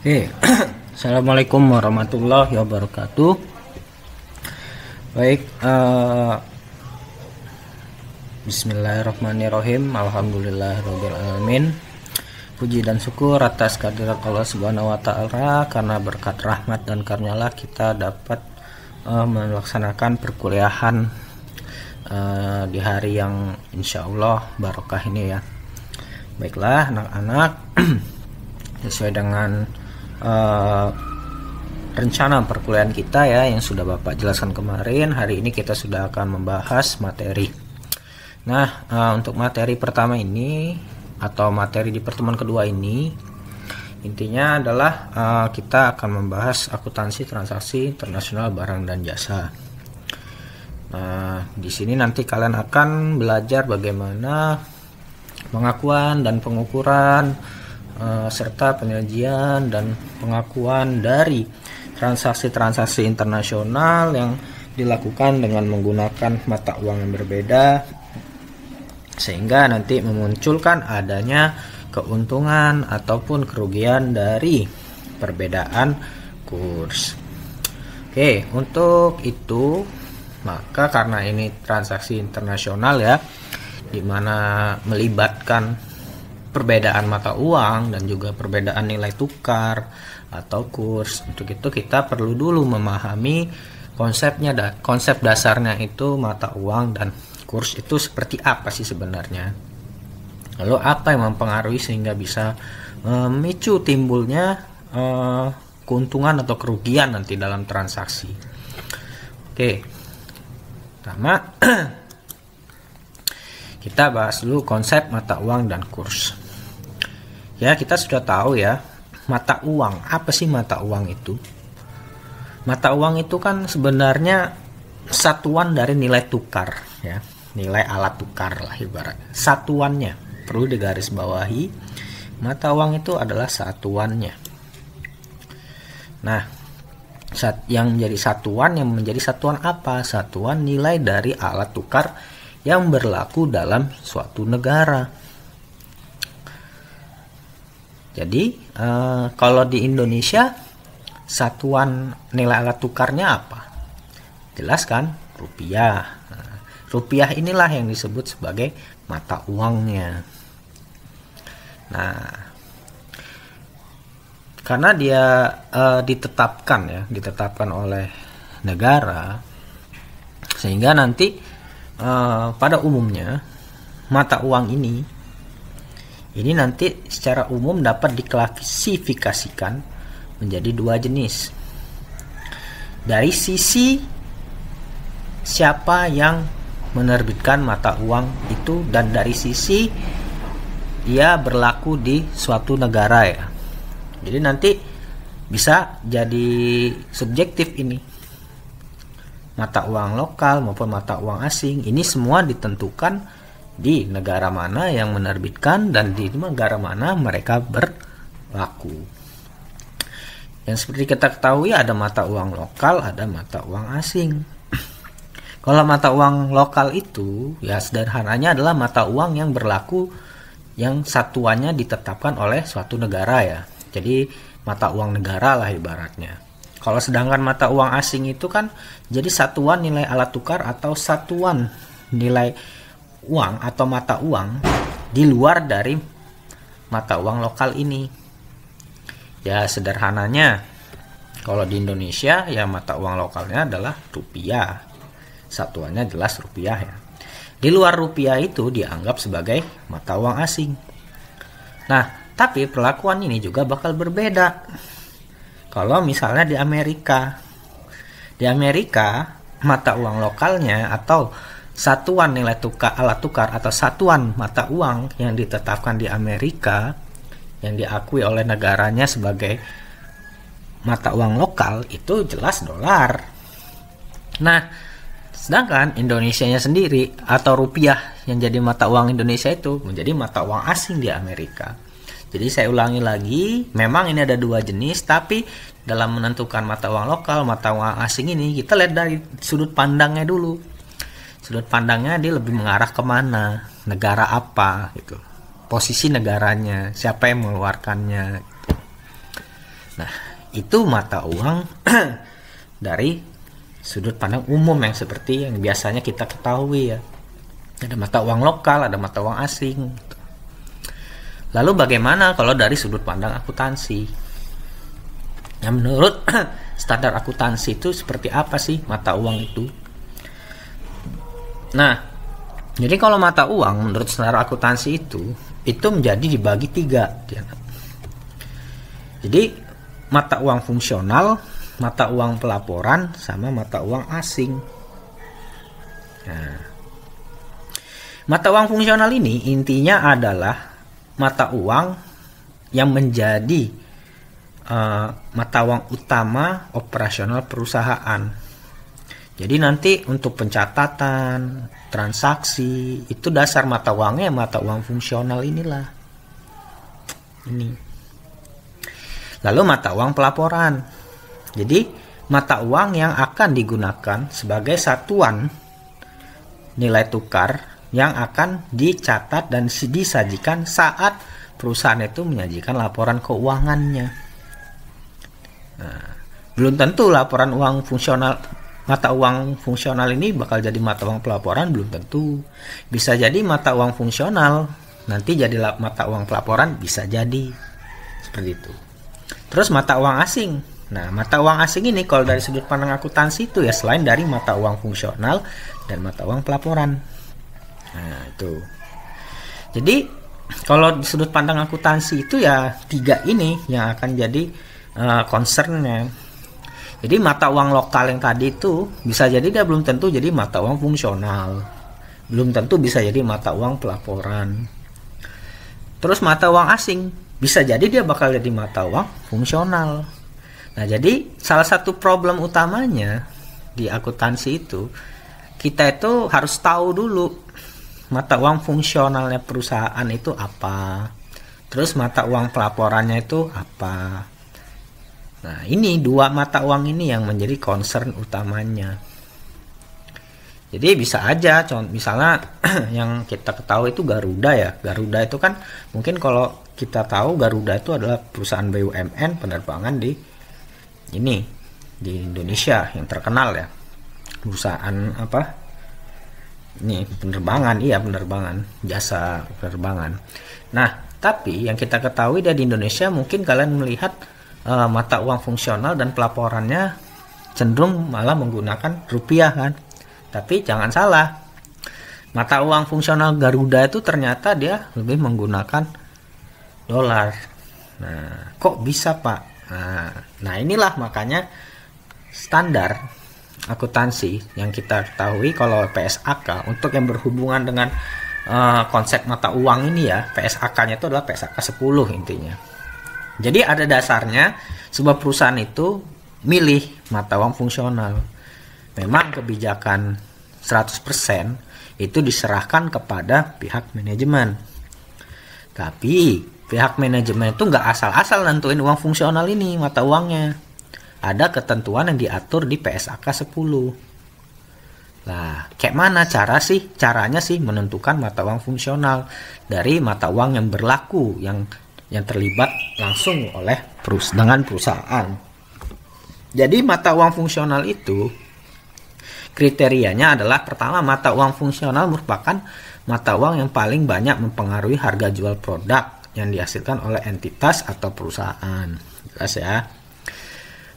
Oke, Assalamualaikum warahmatullahi wabarakatuh. Baik, Bismillahirrahmanirrahim. Alhamdulillahirabbil alamin. Puji dan syukur atas kehadirat Allah Subhanahu wa taala, karena berkat rahmat dan karunia kita dapat melaksanakan perkuliahan di hari yang insya Allah barokah ini ya. Baiklah anak-anak, sesuai dengan rencana perkuliahan kita ya yang sudah Bapak jelaskan kemarin, hari ini kita sudah akan membahas materi. Nah, untuk materi pertama ini atau materi di pertemuan kedua ini, intinya adalah kita akan membahas akuntansi transaksi internasional barang dan jasa. Nah, di sini nanti kalian akan belajar bagaimana pengakuan dan pengukuran serta penyajian dan pengakuan dari transaksi-transaksi internasional yang dilakukan dengan menggunakan mata uang yang berbeda, sehingga nanti memunculkan adanya keuntungan ataupun kerugian dari perbedaan kurs. Oke, untuk itu maka karena ini transaksi internasional ya, dimana melibatkan perbedaan mata uang dan juga perbedaan nilai tukar atau kurs. Untuk itu kita perlu dulu memahami konsepnya, konsep dasarnya itu mata uang dan kurs itu seperti apa sih sebenarnya. Lalu apa yang mempengaruhi sehingga bisa memicu timbulnya keuntungan atau kerugian nanti dalam transaksi. Oke, pertama kita bahas dulu konsep mata uang dan kurs. Ya, kita sudah tahu ya, mata uang. Apa sih mata uang itu? Mata uang itu kan sebenarnya satuan dari nilai tukar ya, nilai alat tukar lah ibarat. Satuannya perlu digarisbawahi, mata uang itu adalah satuannya. Nah, yang menjadi satuan apa? Satuan nilai dari alat tukar yang berlaku dalam suatu negara. Jadi kalau di Indonesia satuan nilai alat tukarnya apa? Jelas kan? Rupiah. Nah, rupiah inilah yang disebut sebagai mata uangnya. Nah, karena dia ditetapkan oleh negara, sehingga nanti pada umumnya mata uang ini nanti secara umum dapat diklasifikasikan menjadi dua jenis. Dari sisi siapa yang menerbitkan mata uang itu, dan dari sisi ia berlaku di suatu negara ya. Jadi nanti bisa jadi subjektif ini. Mata uang lokal maupun mata uang asing, ini semua ditentukan di negara mana yang menerbitkan dan di negara mana mereka berlaku. Yang seperti kita ketahui, ada mata uang lokal, ada mata uang asing. Kalau mata uang lokal itu ya sederhananya adalah mata uang yang berlaku, yang satuannya ditetapkan oleh suatu negara ya. Jadi mata uang negara lah ibaratnya. Kalau sedangkan mata uang asing itu kan jadi satuan nilai alat tukar atau satuan nilai uang atau mata uang di luar dari mata uang lokal ini. Ya sederhananya kalau di Indonesia ya mata uang lokalnya adalah rupiah. Satuannya jelas rupiah ya. Di luar rupiah itu dianggap sebagai mata uang asing. Nah, tapi perlakuan ini juga bakal berbeda. Kalau misalnya di Amerika mata uang lokalnya atau satuan nilai tukar alat tukar atau satuan mata uang yang ditetapkan di Amerika yang diakui oleh negaranya sebagai mata uang lokal itu jelas dolar. Nah, sedangkan Indonesianya sendiri atau rupiah yang jadi mata uang Indonesia itu menjadi mata uang asing di Amerika. Jadi saya ulangi lagi, memang ini ada dua jenis, tapi dalam menentukan mata uang lokal, mata uang asing ini kita lihat dari sudut pandangnya dulu. Sudut pandangnya dia lebih mengarah kemana, negara apa gitu, posisi negaranya, siapa yang mengeluarkannya gitu. Nah, itu mata uang dari sudut pandang umum yang seperti yang biasanya kita ketahui ya. Ada mata uang lokal, ada mata uang asing. Lalu bagaimana kalau dari sudut pandang akuntansi? Yang menurut standar akuntansi itu seperti apa sih mata uang itu? Nah, jadi kalau mata uang menurut standar akuntansi itu menjadi dibagi 3. Jadi mata uang fungsional, mata uang pelaporan, sama mata uang asing. Nah, mata uang fungsional ini intinya adalah mata uang yang menjadi mata uang utama operasional perusahaan. Jadi nanti untuk pencatatan, transaksi, itu dasar mata uangnya mata uang fungsional inilah. Ini. Lalu mata uang pelaporan. Jadi mata uang yang akan digunakan sebagai satuan nilai tukar yang akan dicatat dan disajikan saat perusahaan itu menyajikan laporan keuangannya. Nah, belum tentu laporan uang fungsional, mata uang fungsional ini bakal jadi mata uang pelaporan, belum tentu. Bisa jadi mata uang fungsional nanti jadi mata uang pelaporan, bisa jadi seperti itu. Terus mata uang asing. Nah, mata uang asing ini kalau dari sudut pandang akuntansi itu ya selain dari mata uang fungsional dan mata uang pelaporan. Nah, itu. Jadi kalau di sudut pandang akuntansi itu ya 3 ini yang akan jadi concernnya. Jadi mata uang lokal yang tadi itu bisa jadi dia belum tentu jadi mata uang fungsional, belum tentu bisa jadi mata uang pelaporan. Terus mata uang asing bisa jadi dia bakal jadi mata uang fungsional. Nah, jadi salah satu problem utamanya di akuntansi itu, kita itu harus tahu dulu mata uang fungsionalnya perusahaan itu apa, terus mata uang pelaporannya itu apa. Nah, ini 2 mata uang ini yang menjadi concern utamanya. Jadi bisa aja, misalnya yang kita ketahui itu Garuda ya. Garuda itu kan mungkin kalau kita tahu Garuda itu adalah perusahaan BUMN penerbangan di Indonesia yang terkenal ya. Perusahaan apa? Ini penerbangan, jasa penerbangan. Nah, tapi yang kita ketahui dari Indonesia mungkin kalian melihat mata uang fungsional dan pelaporannya cenderung malah menggunakan rupiah kan. Tapi jangan salah, mata uang fungsional Garuda itu ternyata dia lebih menggunakan dolar. Nah, kok bisa Pak? Nah, inilah makanya standar akuntansi yang kita ketahui kalau PSAK untuk yang berhubungan dengan konsep mata uang ini ya, PSAK-nya itu adalah PSAK 10 intinya. Jadi ada dasarnya sebuah perusahaan itu milih mata uang fungsional. Memang kebijakan 100% itu diserahkan kepada pihak manajemen. Tapi pihak manajemen itu nggak asal-asal nentuin uang fungsional ini, mata uangnya. Ada ketentuan yang diatur di PSAK 10. Nah, kayak mana caranya sih menentukan mata uang fungsional dari mata uang yang berlaku, yang terlibat langsung dengan perusahaan. Jadi mata uang fungsional itu kriterianya adalah pertama, mata uang fungsional merupakan mata uang yang paling banyak mempengaruhi harga jual produk yang dihasilkan oleh entitas atau perusahaan. Jelas ya.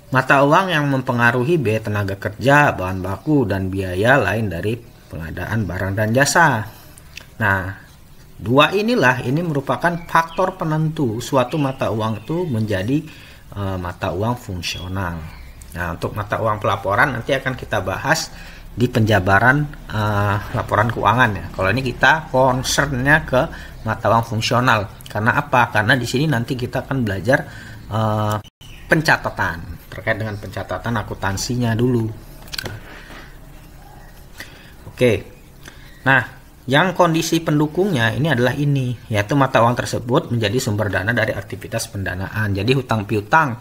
Mata uang yang mempengaruhi biaya tenaga kerja, bahan baku, dan biaya lain dari pengadaan barang dan jasa. Nah, 2 inilah ini merupakan faktor penentu suatu mata uang itu menjadi mata uang fungsional. Nah, untuk mata uang pelaporan nanti akan kita bahas di penjabaran laporan keuangan ya. Kalau ini kita concernnya ke mata uang fungsional. Karena apa? Karena di sini nanti kita akan belajar pencatatan, terkait dengan pencatatan akuntansinya dulu. Oke. Nah, yang kondisi pendukungnya ini adalah ini, yaitu mata uang tersebut menjadi sumber dana dari aktivitas pendanaan. Jadi hutang piutang,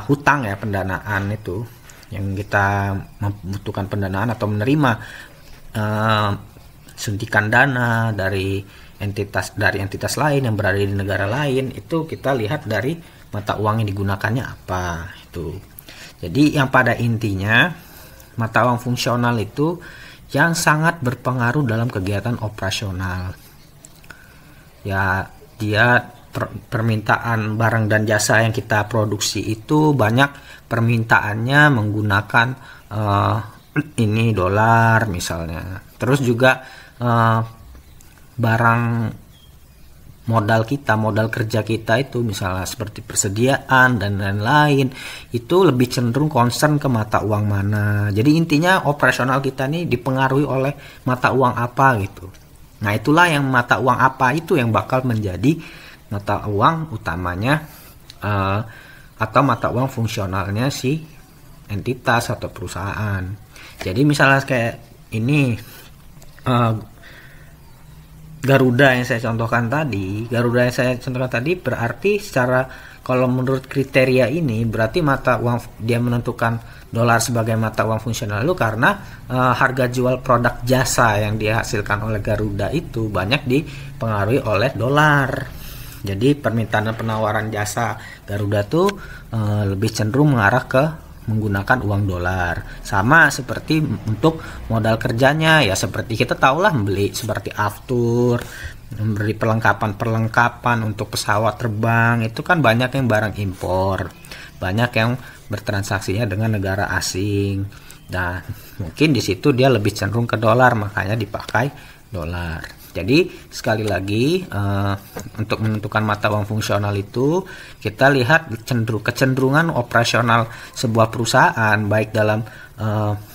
hutang ya, pendanaan itu yang kita membutuhkan pendanaan atau menerima suntikan dana dari entitas lain yang berada di negara lain, itu kita lihat dari mata uang yang digunakannya apa itu. Jadi yang pada intinya mata uang fungsional itu yang sangat berpengaruh dalam kegiatan operasional. Ya, dia permintaan barang dan jasa yang kita produksi itu banyak permintaannya menggunakan ini dolar misalnya. Terus juga barang modal kerja kita itu misalnya seperti persediaan dan lain-lain, itu lebih cenderung concern ke mata uang mana. Jadi intinya operasional kita nih dipengaruhi oleh mata uang apa gitu. Nah, itulah yang mata uang apa itu yang bakal menjadi mata uang utamanya atau mata uang fungsionalnya si entitas atau perusahaan. Jadi misalnya kayak ini Garuda yang saya contohkan tadi, berarti secara kalau menurut kriteria ini berarti mata uang dia menentukan dolar sebagai mata uang fungsional itu karena harga jual produk jasa yang dihasilkan oleh Garuda itu banyak dipengaruhi oleh dolar. Jadi permintaan dan penawaran jasa Garuda tuh lebih cenderung mengarah ke menggunakan uang dolar. Sama seperti untuk modal kerjanya, ya seperti kita tahulah membeli seperti aftur, memberi perlengkapan untuk pesawat terbang, itu kan banyak yang barang impor, banyak yang bertransaksinya dengan negara asing. Dan mungkin di situ dia lebih cenderung ke dolar, makanya dipakai dolar. Jadi sekali lagi untuk menentukan mata uang fungsional itu kita lihat kecenderungan operasional sebuah perusahaan, baik dalam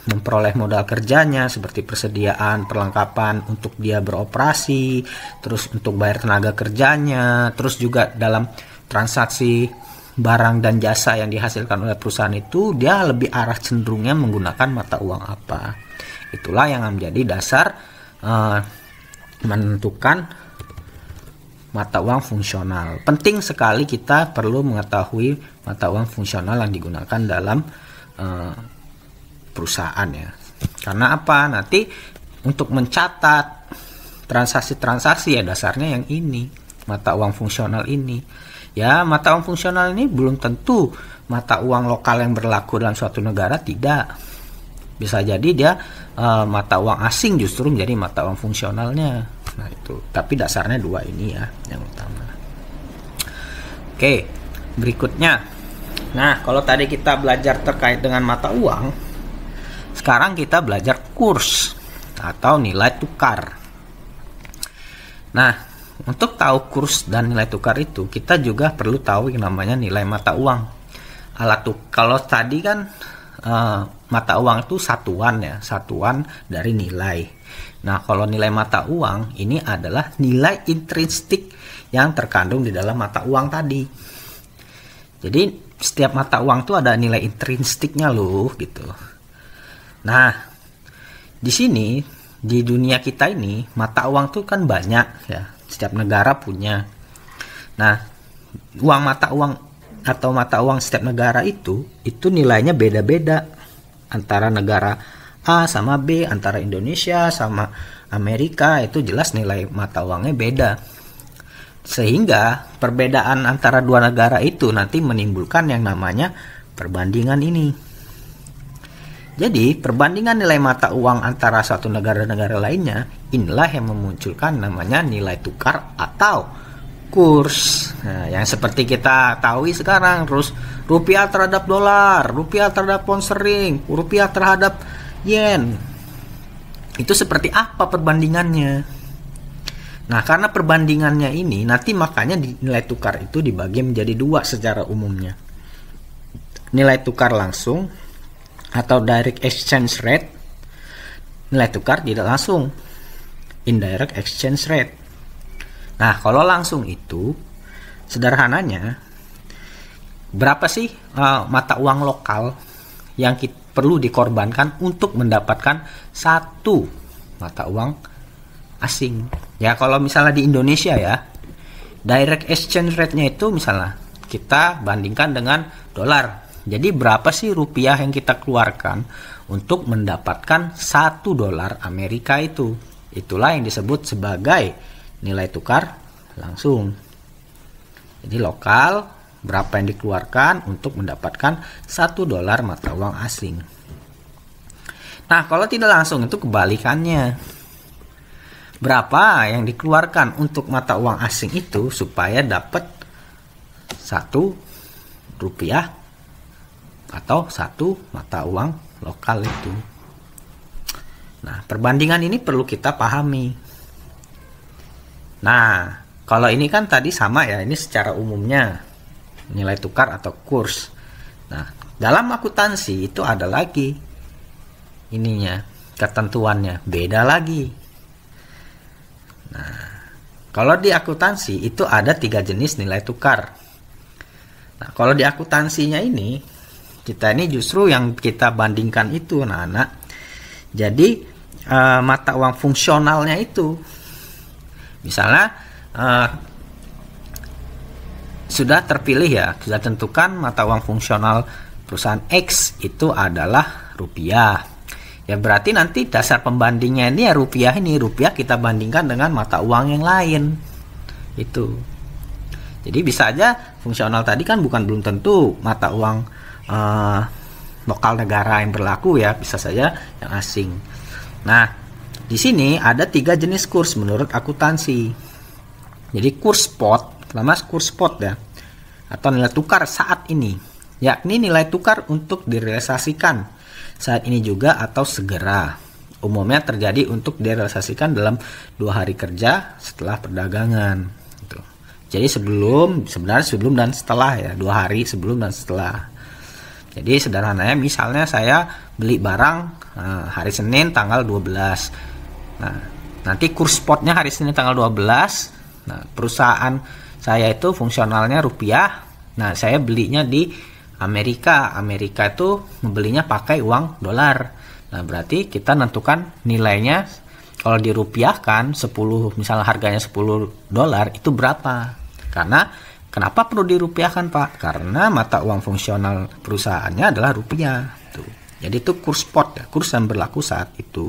memperoleh modal kerjanya seperti persediaan perlengkapan untuk dia beroperasi, terus untuk bayar tenaga kerjanya, terus juga dalam transaksi barang dan jasa yang dihasilkan oleh perusahaan itu dia lebih arah cenderungnya menggunakan mata uang apa. Itulah yang menjadi dasar menentukan mata uang fungsional. Penting sekali kita perlu mengetahui mata uang fungsional yang digunakan dalam perusahaan ya. Karena apa? Nanti untuk mencatat transaksi-transaksi ya dasarnya yang ini, mata uang fungsional ini. Ya, mata uang fungsional ini belum tentu mata uang lokal yang berlaku dalam suatu negara, tidak. Bisa jadi dia mata uang asing justru menjadi mata uang fungsionalnya. Nah itu, tapi dasarnya dua ini ya yang utama. Oke, berikutnya. Nah, kalau tadi kita belajar terkait dengan mata uang, sekarang kita belajar kurs atau nilai tukar. Nah, untuk tahu kurs dan nilai tukar itu, kita juga perlu tahu yang namanya nilai mata uang. Kalau tadi kan mata uang itu satuan ya, satuan dari nilai. Nah, kalau nilai mata uang ini adalah nilai intrinsik yang terkandung di dalam mata uang tadi. Jadi setiap mata uang itu ada nilai intrinsiknya loh gitu. Nah, di sini di dunia kita ini mata uang tuh kan banyak ya, setiap negara punya. Nah, uang mata uang atau mata uang setiap negara itu nilainya beda-beda antara negara A sama B, antara Indonesia sama Amerika, itu jelas nilai mata uangnya beda. Sehingga perbedaan antara dua negara itu nanti menimbulkan yang namanya perbandingan ini. Jadi perbandingan nilai mata uang antara suatu negara-negara lainnya, inilah yang memunculkan namanya nilai tukar atau kurs. Nah, yang seperti kita tahu sekarang, terus rupiah terhadap dolar, rupiah terhadap pound sterling, rupiah terhadap yen. Itu seperti apa perbandingannya? Nah, karena perbandingannya ini nanti makanya nilai tukar itu dibagi menjadi dua secara umumnya. Nilai tukar langsung atau direct exchange rate, nilai tukar tidak langsung, indirect exchange rate. Nah, kalau langsung itu sederhananya berapa sih mata uang lokal yang perlu dikorbankan untuk mendapatkan satu mata uang asing? Ya, kalau misalnya di Indonesia ya, direct exchange rate-nya itu misalnya kita bandingkan dengan dolar. Jadi berapa sih rupiah yang kita keluarkan untuk mendapatkan $1 Amerika itu? Itulah yang disebut sebagai nilai tukar langsung. Jadi lokal berapa yang dikeluarkan untuk mendapatkan $1 mata uang asing. Nah, kalau tidak langsung itu kebalikannya. Berapa yang dikeluarkan untuk mata uang asing itu supaya dapat $1 atau 1 mata uang lokal itu. Nah, perbandingan ini perlu kita pahami. Nah, kalau ini kan tadi sama ya, ini secara umumnya nilai tukar atau kurs. Nah, dalam akuntansi itu ada lagi ininya, ketentuannya beda lagi. Nah, kalau di akuntansi itu ada 3 jenis nilai tukar. Nah, kalau di akuntansinya ini, kita ini justru yang kita bandingkan itu, anak-anak. Jadi, mata uang fungsionalnya itu, misalnya sudah terpilih ya, sudah tentukan mata uang fungsional perusahaan X itu adalah rupiah. Ya berarti nanti dasar pembandingnya ini ya rupiah ini. Rupiah kita bandingkan dengan mata uang yang lain. Itu. Jadi bisa aja fungsional tadi kan belum tentu mata uang lokal negara yang berlaku ya. Bisa saja yang asing. Nah, di sini ada 3 jenis kurs menurut akuntansi. Jadi kurs spot, pertama kurs spot ya. Atau nilai tukar saat ini. Yakni nilai tukar untuk direalisasikan saat ini juga atau segera. Umumnya terjadi untuk direalisasikan dalam 2 hari kerja setelah perdagangan. Gitu. Jadi sebenarnya sebelum dan setelah ya, 2 hari sebelum dan setelah. Jadi sederhananya misalnya saya beli barang hari Senin tanggal 12. Nah, nanti kurs spotnya hari Senin tanggal 12. Nah, perusahaan saya itu fungsionalnya rupiah. Nah, saya belinya di Amerika itu membelinya pakai uang dolar. Nah, berarti kita nentukan nilainya kalau dirupiahkan 10, misalnya harganya $10 itu berapa? Karena kenapa perlu dirupiahkan, Pak? Karena mata uang fungsional perusahaannya adalah rupiah. Tuh. Jadi itu kurs spot ya, kurs yang berlaku saat itu.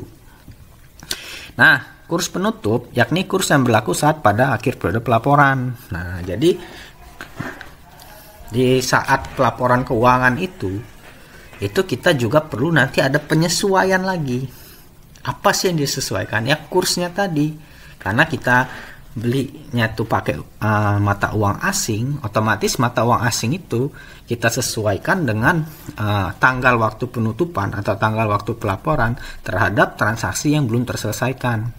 Nah, kurs penutup yakni kurs yang berlaku saat pada akhir periode pelaporan. Nah, jadi di saat pelaporan keuangan itu kita juga perlu nanti ada penyesuaian lagi. Apa sih yang disesuaikan? Ya kursnya tadi. Karena kita belinya tuh pakai mata uang asing, otomatis mata uang asing itu kita sesuaikan dengan tanggal waktu penutupan atau tanggal waktu pelaporan terhadap transaksi yang belum terselesaikan.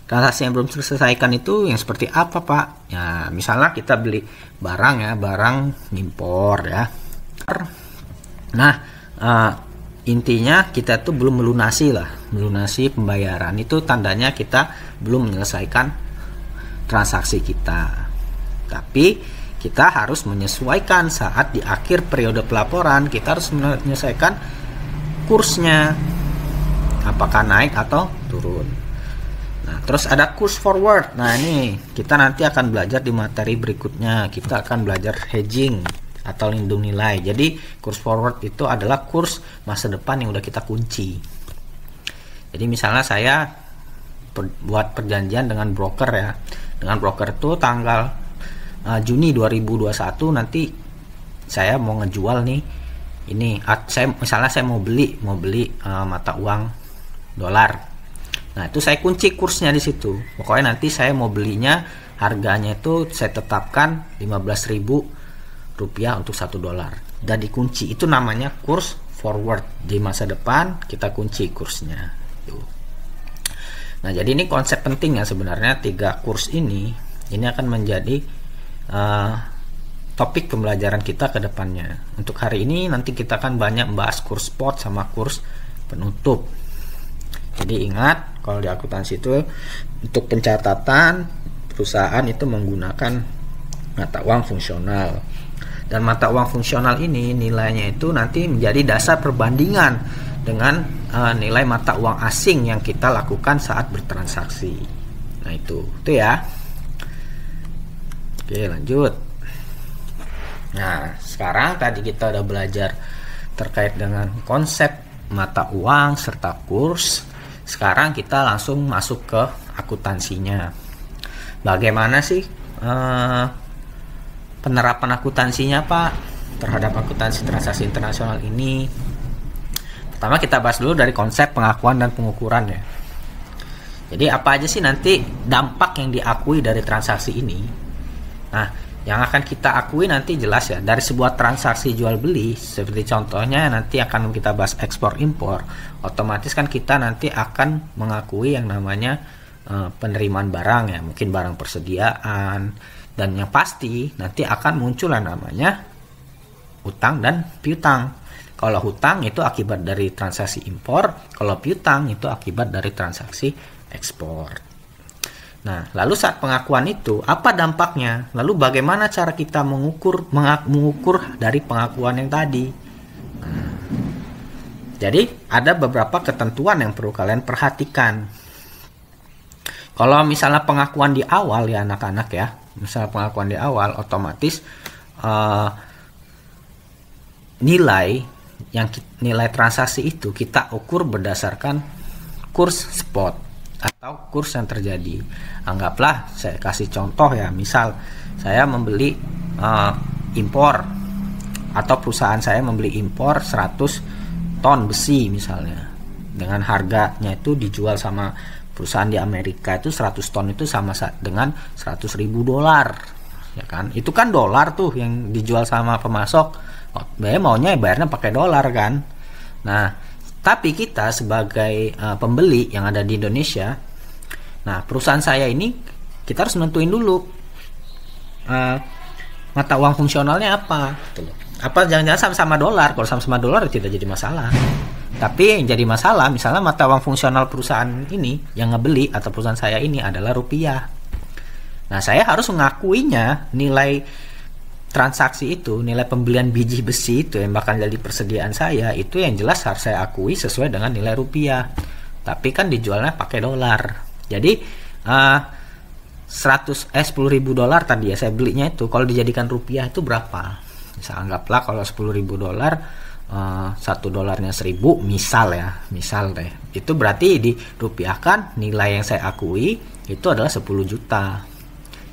Transaksi yang belum terselesaikan itu yang seperti apa, Pak? Ya, misalnya kita beli barang ya, barang impor ya. Nah, intinya kita tuh belum melunasi pembayaran. Itu tandanya kita belum menyelesaikan transaksi kita. Tapi kita harus menyesuaikan saat di akhir periode pelaporan, kita harus menyelesaikan kursnya. Apakah naik atau turun. Nah, terus ada kurs forward. Nah, ini kita nanti akan belajar di materi berikutnya. Kita akan belajar hedging atau lindung nilai. Jadi, kurs forward itu adalah kurs masa depan yang udah kita kunci. Jadi, misalnya saya buat perjanjian dengan broker ya. Dengan broker itu tanggal Juni 2021 nanti saya mau ngejual nih. Misalnya saya mau beli mata uang dolar. Nah, itu saya kunci kursnya di situ. Pokoknya nanti saya mau belinya harganya itu saya tetapkan Rp15.000 untuk $1. Dan dikunci. Itu namanya kurs forward. Di masa depan kita kunci kursnya. Nah, jadi ini konsep penting ya sebenarnya 3 kurs ini akan menjadi topik pembelajaran kita ke depannya. Untuk hari ini nanti kita akan banyak membahas kurs spot sama kurs penutup. Jadi ingat, kalau di akuntansi itu untuk pencatatan perusahaan itu menggunakan mata uang fungsional. Dan mata uang fungsional ini nilainya itu nanti menjadi dasar perbandingan dengan nilai mata uang asing yang kita lakukan saat bertransaksi. Nah, itu ya. Oke, lanjut. Nah, sekarang tadi kita udah belajar terkait dengan konsep mata uang serta kurs. Sekarang kita langsung masuk ke akuntansinya. bagaimana sih penerapan akuntansinya Pak terhadap akuntansi transaksi internasional ini. Pertama kita bahas dulu dari konsep pengakuan dan pengukuran ya. Jadi apa aja sih nanti dampak yang diakui dari transaksi ini? Nah, yang akan kita akui nanti jelas ya dari sebuah transaksi jual beli, seperti contohnya nanti akan kita bahas ekspor impor. Otomatis kan kita nanti akan mengakui yang namanya penerimaan barang ya, mungkin barang persediaan, dan yang pasti nanti akan muncul yang namanya hutang dan piutang. Kalau hutang itu akibat dari transaksi impor, kalau piutang itu akibat dari transaksi ekspor. Nah, lalu saat pengakuan itu apa dampaknya? Lalu bagaimana cara kita mengukur dari pengakuan yang tadi? Nah, jadi ada beberapa ketentuan yang perlu kalian perhatikan. Kalau misalnya pengakuan di awal ya anak-anak ya, misalnya pengakuan di awal otomatis nilai transaksi itu kita ukur berdasarkan kurs spot atau kurs yang terjadi. Anggaplah saya kasih contoh ya, misal saya membeli impor atau perusahaan saya membeli impor 100 ton besi misalnya, dengan harganya itu dijual sama perusahaan di Amerika itu 100 ton itu sama dengan $100.000 ya kan. Itu kan dolar tuh yang dijual sama pemasok. Bayarnya pakai dolar kan. Nah, tapi kita sebagai pembeli yang ada di Indonesia, nah perusahaan saya ini kita harus nentuin dulu mata uang fungsionalnya apa. Apa jangan-jangan sama-sama dolar? Kalau sama-sama dolar tidak jadi masalah. Tapi yang jadi masalah misalnya mata uang fungsional perusahaan ini yang ngebeli atau perusahaan saya ini adalah rupiah. Nah, saya harus mengakuinya nilai transaksi itu, nilai pembelian biji besi itu yang bakal jadi persediaan saya, itu yang jelas harus saya akui sesuai dengan nilai rupiah. Tapi kan dijualnya pakai dolar. Jadi $10.000 tadi ya saya belinya itu, kalau dijadikan rupiah itu berapa? Misal anggaplah kalau $10.000 $1 1.000 misal deh, itu berarti dirupiahkan nilai yang saya akui itu adalah 10 juta.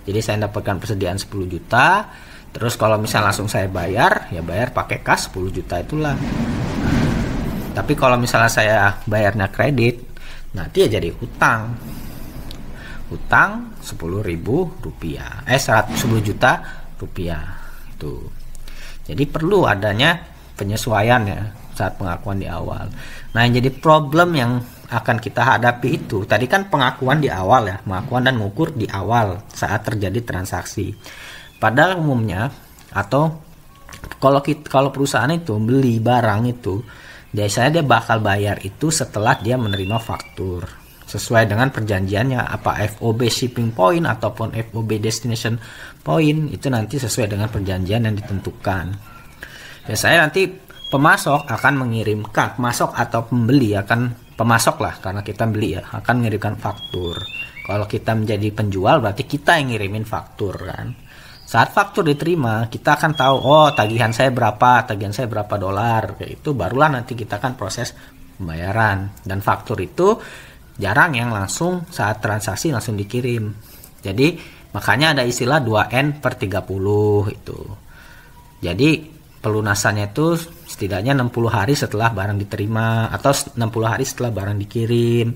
Jadi saya dapatkan persediaan 10 juta. Terus kalau misal langsung saya bayar, ya bayar pakai kas 10 juta itulah. Tapi kalau misalnya saya bayarnya kredit, nanti ya jadi hutang 10.000 rupiah, 10 juta rupiah itu. Jadi perlu adanya penyesuaian ya saat pengakuan di awal. Nah, yang jadi problem yang akan kita hadapi itu tadi kan pengakuan di awal ya, pengakuan dan mengukur di awal saat terjadi transaksi. Pada umumnya atau kalau perusahaan itu beli barang itu biasanya dia bakal bayar itu setelah dia menerima faktur sesuai dengan perjanjiannya, apa FOB shipping point ataupun FOB destination point, itu nanti sesuai dengan perjanjian yang ditentukan. Biasanya nanti pemasok akan mengirimkan, pemasok atau pembeli pemasok lah karena kita beli ya, akan mengirimkan faktur. Kalau kita menjadi penjual berarti kita yang ngirimin faktur kan. Saat faktur diterima, kita akan tahu, oh tagihan saya berapa dolar, kayak itu barulah nanti kita akan proses pembayaran. Dan faktur itu jarang yang langsung saat transaksi langsung dikirim. Jadi makanya ada istilah 2N/30 itu. Jadi pelunasannya itu setidaknya 60 hari setelah barang diterima atau 60 hari setelah barang dikirim.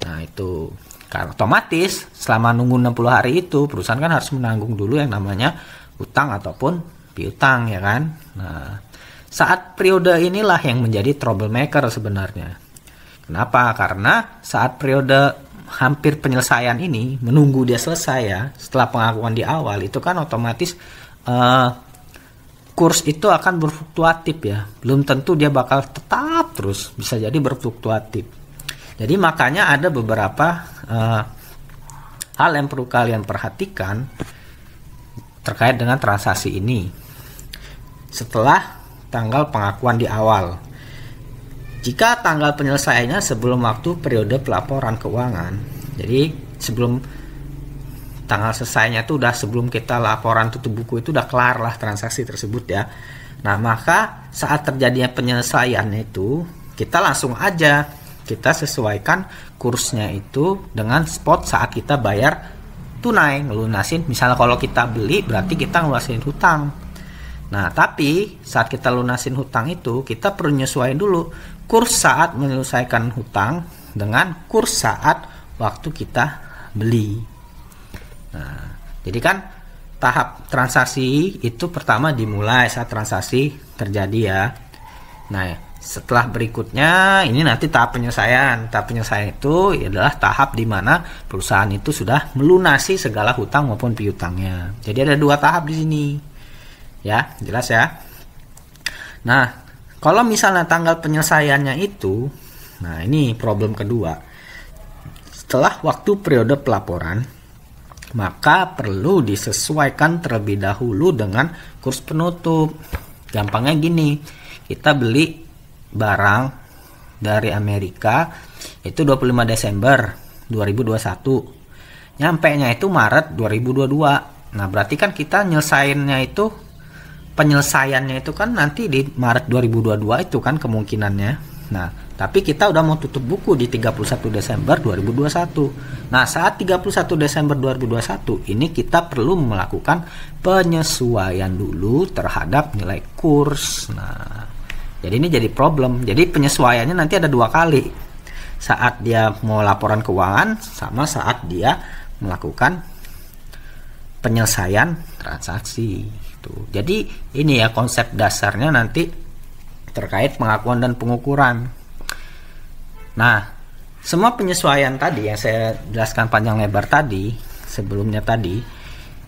Nah itu karena otomatis selama nunggu 60 hari itu perusahaan kan harus menanggung dulu yang namanya hutang ataupun piutang ya kan. Nah saat periode inilah yang menjadi troublemaker sebenarnya. Kenapa? Karena saat periode hampir penyelesaian ini menunggu dia selesai ya, setelah pengakuan di awal itu kan otomatis kurs itu akan berfluktuatif ya, belum tentu dia bakal tetap terus, bisa jadi berfluktuatif. Jadi makanya ada beberapa hal yang perlu kalian perhatikan terkait dengan transaksi ini setelah tanggal pengakuan di awal. Jika tanggal penyelesaiannya sebelum waktu periode pelaporan keuangan, jadi sebelum tanggal selesainya itu udah sebelum kita laporan tutup buku itu udah kelar lah transaksi tersebut ya. Nah maka saat terjadinya penyelesaiannya itu kita langsung aja kita sesuaikan kursnya itu dengan spot saat kita bayar tunai, ngelunasin. Misalnya kalau kita beli berarti kita ngelunasin hutang. Nah, tapi saat kita lunasin hutang itu kita perlu nyesuaiin dulu kurs saat menyelesaikan hutang dengan kurs saat waktu kita beli. Nah, jadi kan tahap transaksi itu pertama dimulai saat transaksi terjadi ya. Nah, setelah berikutnya ini nanti tahap penyelesaian. Tahap penyelesaian itu adalah tahap di mana perusahaan itu sudah melunasi segala hutang maupun piutangnya. Jadi ada 2 tahap di sini. Ya, jelas ya. Nah, kalau misalnya tanggal penyelesaiannya itu, nah ini problem kedua. Setelah waktu periode pelaporan, maka perlu disesuaikan terlebih dahulu dengan kurs penutup. Gampangnya gini, kita beli barang dari Amerika itu 25 Desember 2021. Nyampenya itu Maret 2022. Nah, berarti kan kita penyelesaiannya itu kan nanti di Maret 2022 itu kan kemungkinannya. Nah, tapi kita udah mau tutup buku di 31 Desember 2021. Nah, saat 31 Desember 2021 ini kita perlu melakukan penyesuaian dulu terhadap nilai kurs. Nah, jadi ini jadi problem. Jadi penyesuaiannya nanti ada 2 kali. Saat dia mau laporan keuangan sama saat dia melakukan penyelesaian transaksi. Jadi ini ya konsep dasarnya nanti terkait pengakuan dan pengukuran. Nah, semua penyesuaian tadi yang saya jelaskan panjang lebar tadi sebelumnya tadi,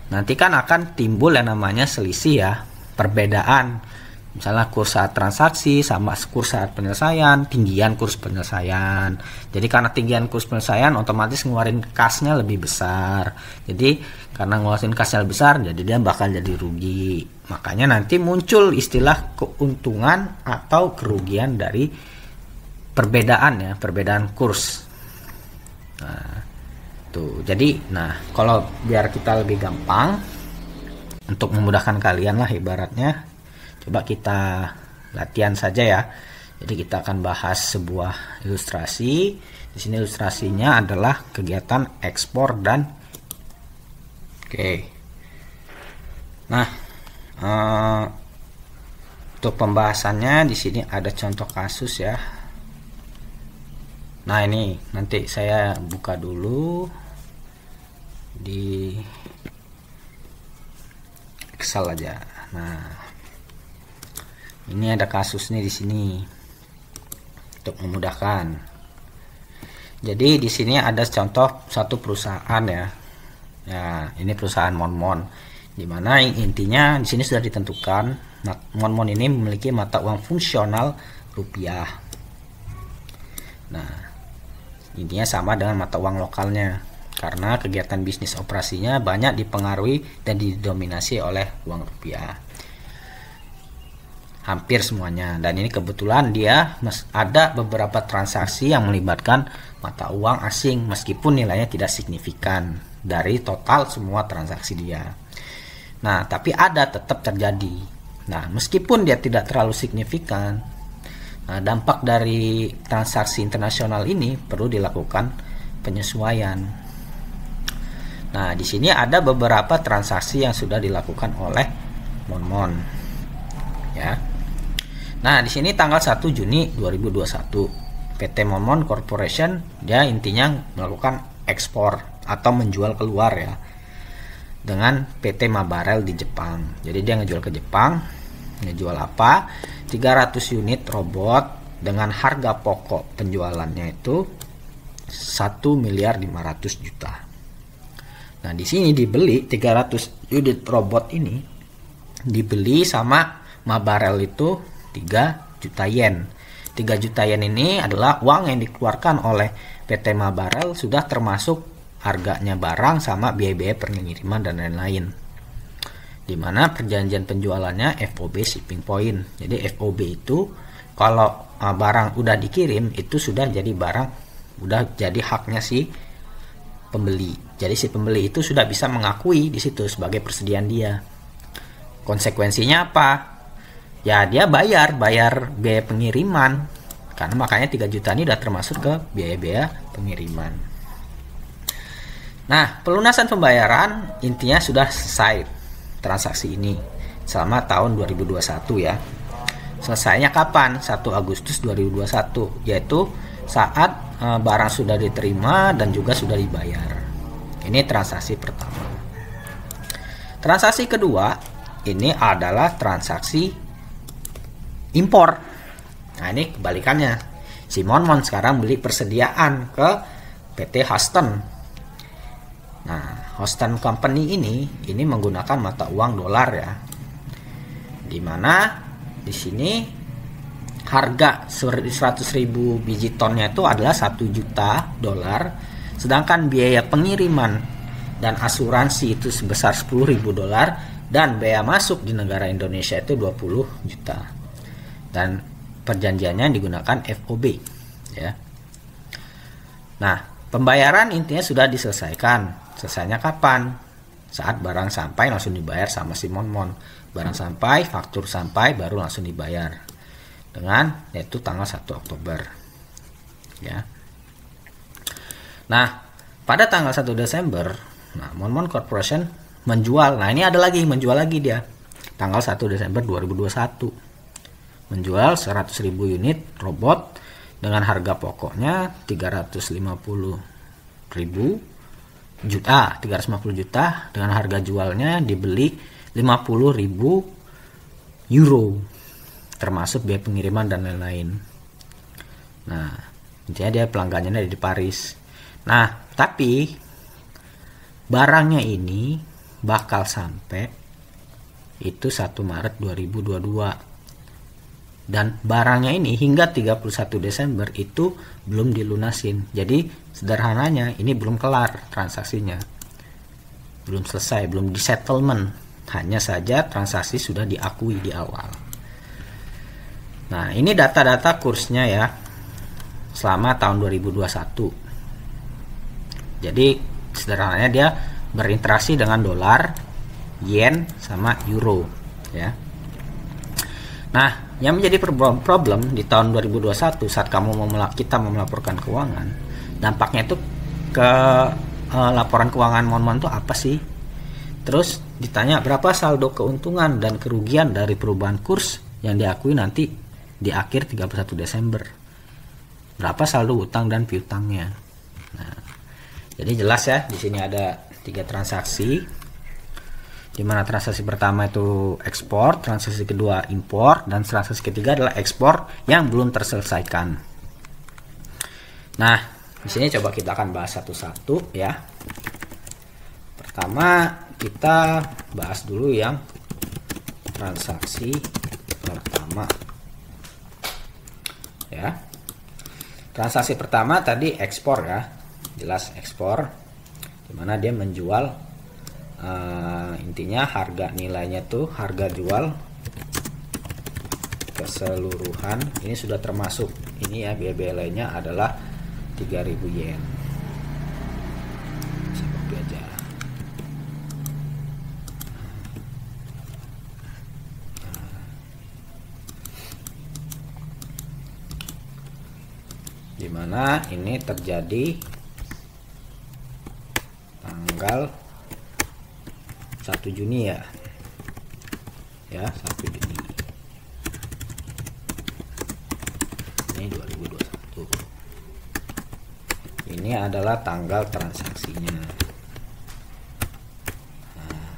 nanti kan akan timbul yang namanya selisih ya, perbedaan. Misalnya kurs saat transaksi sama kurs saat penyelesaian, tinggian kurs penyelesaian. Jadi karena tinggian kurs penyelesaian otomatis ngeluarin kasnya lebih besar. Jadi karena ngeluarin kasnya lebih besar, jadi dia bakal jadi rugi. Makanya nanti muncul istilah keuntungan atau kerugian dari perbedaan kurs. Nah, tuh. Jadi, kalau biar kita lebih gampang untuk memudahkan kalian lah ibaratnya, coba kita latihan saja ya. Jadi kita akan bahas sebuah ilustrasi. Di sini ilustrasinya adalah kegiatan ekspor dan Nah, untuk pembahasannya di sini ada contoh kasus ya. Nah, ini nanti saya buka dulu di Excel aja. Nah, ini ada kasusnya di sini untuk memudahkan. Jadi di sini ada contoh satu perusahaan ya. Ya, ini perusahaan Monmon. Di mana intinya di sini sudah ditentukan. Nah, Monmon ini memiliki mata uang fungsional rupiah. Nah, intinya sama dengan mata uang lokalnya. Karena kegiatan bisnis operasinya banyak dipengaruhi dan didominasi oleh uang rupiah. Hampir semuanya. Dan ini kebetulan dia ada beberapa transaksi yang melibatkan mata uang asing meskipun nilainya tidak signifikan dari total semua transaksi dia. Nah, tapi ada tetap terjadi. Nah, meskipun dia tidak terlalu signifikan, dampak dari transaksi internasional ini perlu dilakukan penyesuaian. Nah, di sini ada beberapa transaksi yang sudah dilakukan oleh Monmon. Ya. Nah, di sini tanggal 1 Juni 2021, PT Monmon Corporation dia intinya melakukan ekspor atau menjual keluar ya dengan PT Mabarel di Jepang. Jadi dia ngejual ke Jepang. Ngejual apa? 300 unit robot dengan harga pokok penjualannya itu 1.500.000.000. Nah, di sini dibeli 300 unit robot ini dibeli sama Mabarel itu 3 juta yen. 3 juta yen ini adalah uang yang dikeluarkan oleh PT Mabarel sudah termasuk harganya barang sama biaya-biaya pengiriman dan lain-lain. Dimana perjanjian penjualannya FOB shipping point. Jadi FOB itu kalau barang udah dikirim itu sudah jadi barang, udah jadi haknya si pembeli. Jadi si pembeli itu sudah bisa mengakui di situ sebagai persediaan dia. Konsekuensinya apa? Ya dia bayar biaya pengiriman. Karena makanya 3 juta ini udah termasuk ke biaya-biaya pengiriman. Nah, pelunasan pembayaran intinya sudah selesai transaksi ini selama tahun 2021 ya. Selesainya kapan? 1 Agustus 2021, yaitu saat barang sudah diterima dan juga sudah dibayar. Ini transaksi pertama. Transaksi kedua ini adalah transaksi impor. Nah, ini kebalikannya. Si Monmon sekarang beli persediaan ke PT Houston. Nah, Houston Company ini menggunakan mata uang dolar ya. Dimana di sini harga 100.000 biji tonnya itu adalah 1 juta dolar, sedangkan biaya pengiriman dan asuransi itu sebesar 10.000 dolar, dan bea masuk di negara Indonesia itu 20 juta. Dan perjanjiannya digunakan FOB ya. Nah, pembayaran intinya sudah diselesaikan. Selesainya kapan? Saat barang sampai langsung dibayar sama si Monmon. Barang sampai, faktur sampai, baru langsung dibayar. Dengan yaitu tanggal 1 Oktober. Ya. Nah, pada tanggal 1 Desember, Monmon Corporation menjual. Nah, ini ada lagi, menjual lagi dia. Tanggal 1 Desember 2021. Menjual 100.000 unit robot dengan harga pokoknya 350 juta, dengan harga jualnya dibeli 50.000 euro termasuk biaya pengiriman dan lain-lain. Nah, intinya dia pelanggannya ada di Paris. Nah, tapi barangnya ini bakal sampai itu 1 Maret 2022. Dan barangnya ini hingga 31 Desember itu belum dilunasin. Jadi sederhananya ini belum kelar transaksinya. Belum selesai, belum di settlement. Hanya saja transaksi sudah diakui di awal. Nah, ini data-data kursnya ya selama tahun 2021. Jadi sederhananya dia berinteraksi dengan dolar, yen, sama euro ya. Nah, yang menjadi problem di tahun 2021 saat kita mau melaporkan keuangan, dampaknya itu ke laporan keuangan Monmon itu apa sih? Terus ditanya berapa saldo keuntungan dan kerugian dari perubahan kurs yang diakui nanti di akhir 31 Desember. Berapa saldo utang dan piutangnya. Nah, jadi jelas ya, di sini ada 3 transaksi. Di mana transaksi pertama itu ekspor, transaksi kedua impor, dan transaksi ketiga adalah ekspor yang belum terselesaikan. Nah, di sini coba kita akan bahas satu-satu ya. Pertama, kita bahas dulu yang transaksi pertama. Ya. Transaksi pertama tadi ekspor ya. Jelas ekspor, di mana dia menjual intinya harga nilainya tuh harga jual keseluruhan ini sudah termasuk ini ya, biaya lainnya adalah 3.000 yen. Saya copy aja. Dimana ini terjadi tanggal 1 Juni ya. Ya, 1 Juni. Ini 2021. Ini adalah tanggal transaksinya. Nah,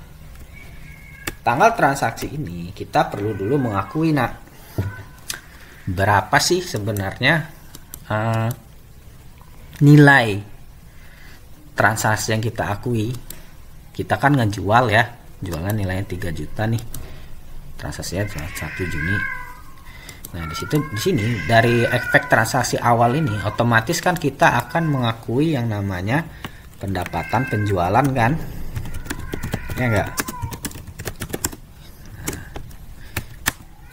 tanggal transaksi ini kita perlu dulu mengakui berapa sih sebenarnya nilai transaksi yang kita akui. Kita kan ngejual ya, jualan nilainya 3 juta nih, transaksinya 1 Juni. Nah, di sini dari efek transaksi awal ini otomatis kan kita akan mengakui yang namanya pendapatan penjualan kan, ya enggak?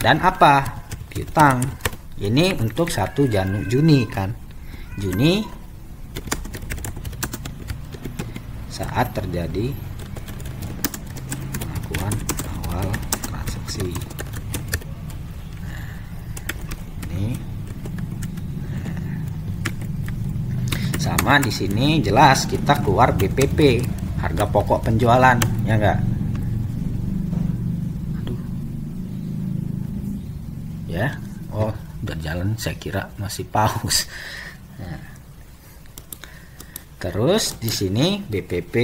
Dan apa? Piutang. Ini untuk 1 Juni kan, Juni saat terjadi pengakuan awal transaksi. Nah, ini Sama di sini jelas kita keluar BPP, harga pokok penjualan, ya enggak? Aduh. Ya, oh udah jalan, saya kira masih pause. Nah. Terus di sini BPP,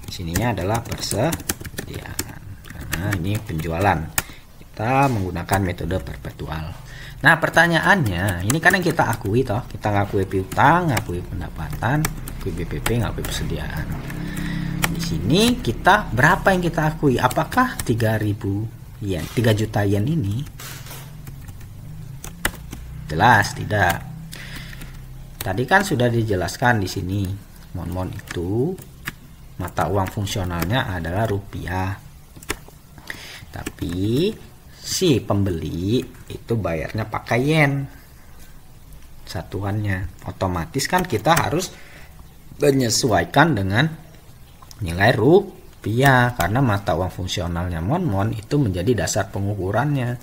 di sininya adalah persediaan, karena ini penjualan. Kita menggunakan metode perpetual. Nah pertanyaannya, ini kan yang kita akui toh, kita ngakui piutang, ngakui pendapatan, ngakui BPP, ngakui persediaan. Di sini kita berapa yang kita akui? Apakah 3.000 yen, 3 juta yen ini? Jelas tidak. Tadi kan sudah dijelaskan di sini, mon itu mata uang fungsionalnya adalah rupiah. Tapi si pembeli itu bayarnya pakai yen satuannya, otomatis kan kita harus menyesuaikan dengan nilai rupiah karena mata uang fungsionalnya mon itu menjadi dasar pengukurannya.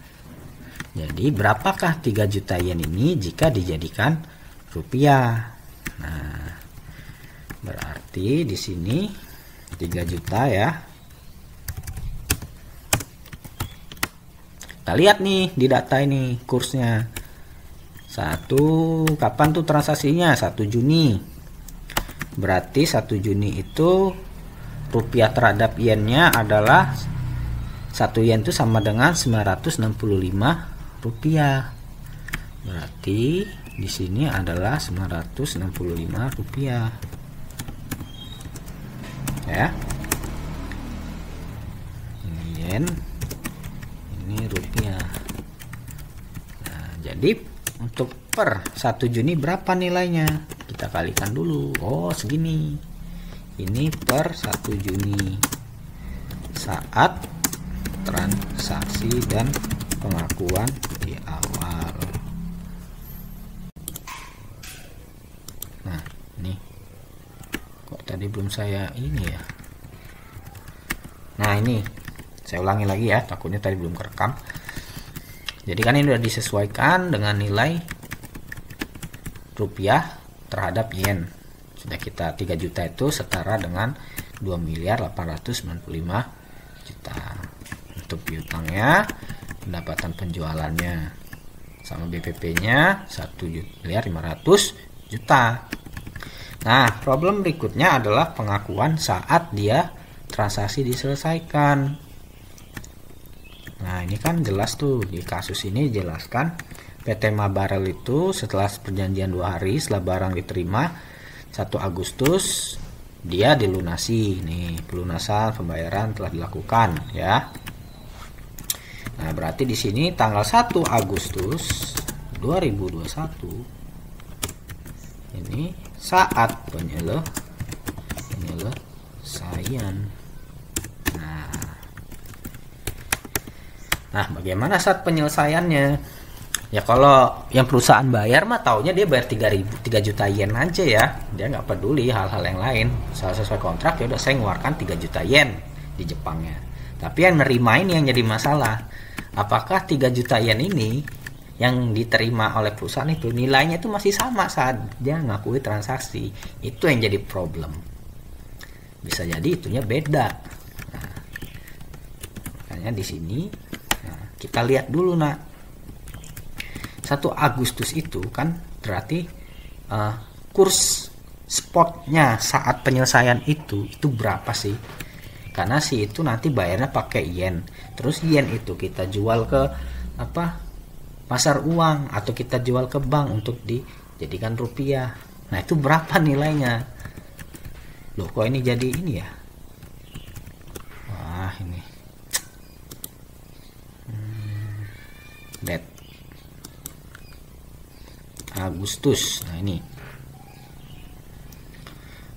Jadi berapakah 3 juta yen ini jika dijadikan rupiah? Nah, berarti di sini 3 juta ya. Kita lihat nih di data ini kursnya. Kapan tuh transaksinya? 1 Juni. Berarti 1 Juni itu rupiah terhadap yennya adalah 1 yen itu sama dengan 965 rupiah. Berarti di sini adalah 965 rupiah. Ya. Ini yen. Ini rupiah. Nah, jadi untuk per 1 Juni berapa nilainya? Kita kalikan dulu. Oh, segini. Ini per 1 Juni. Saat transaksi dan pengakuan di awal. Nah, ini. Kok tadi belum saya ini ya? Nah, ini. Saya ulangi lagi ya, takutnya tadi belum kerekam. Jadi kan ini sudah disesuaikan dengan nilai rupiah terhadap yen. Sudah kita 3 juta itu setara dengan 2.895.000.000. Untuk piutangnya, pendapatan penjualannya sama BPP-nya 1.500.000.000. Nah, problem berikutnya adalah pengakuan saat dia transaksi diselesaikan. Nah, ini kan jelas tuh di kasus ini jelaskan PT Mabarel itu setelah perjanjian 2 hari setelah barang diterima 1 Agustus dia dilunasi. Nih, pelunasan pembayaran telah dilakukan ya. Nah, berarti di sini tanggal 1 Agustus 2021 ini saat penyelesaian. Nah, bagaimana saat penyelesaiannya? Ya kalau yang perusahaan bayar mah taunya dia bayar 3 juta yen aja ya. Dia nggak peduli hal-hal yang lain. Soal sesuai kontrak ya udah saya ngeluarkan 3 juta yen di Jepangnya. Tapi yang nerima ini yang jadi masalah. Apakah 3 juta yen ini yang diterima oleh perusahaan itu nilainya itu masih sama saat dia ngakui transaksi? Itu yang jadi problem. Bisa jadi itunya beda. Nah, makanya di sini kita lihat dulu 1 Agustus itu kan berarti kurs spotnya saat penyelesaian itu berapa sih? Karena si itu nanti bayarnya pakai yen. Terus yen itu kita jual ke pasar uang atau kita jual ke bank untuk dijadikan rupiah. Nah, itu berapa nilainya? Loh, kok ini jadi ini ya? Wah, ini Agustus. Nah, ini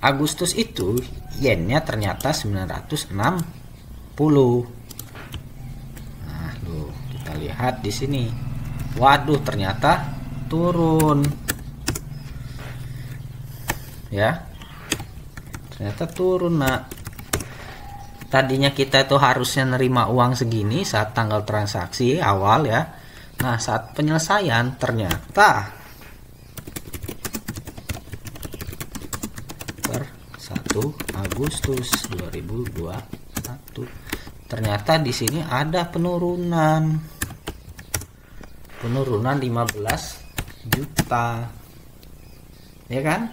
Agustus itu yennya ternyata 960. Nah, tuh kita lihat di sini. Waduh, ternyata turun. Ya. Ternyata turun, Tadinya kita itu harusnya nerima uang segini saat tanggal transaksi awal ya. Nah, saat penyelesaian ternyata Agustus 2021. Ternyata di sini ada penurunan 15 juta. Ya kan?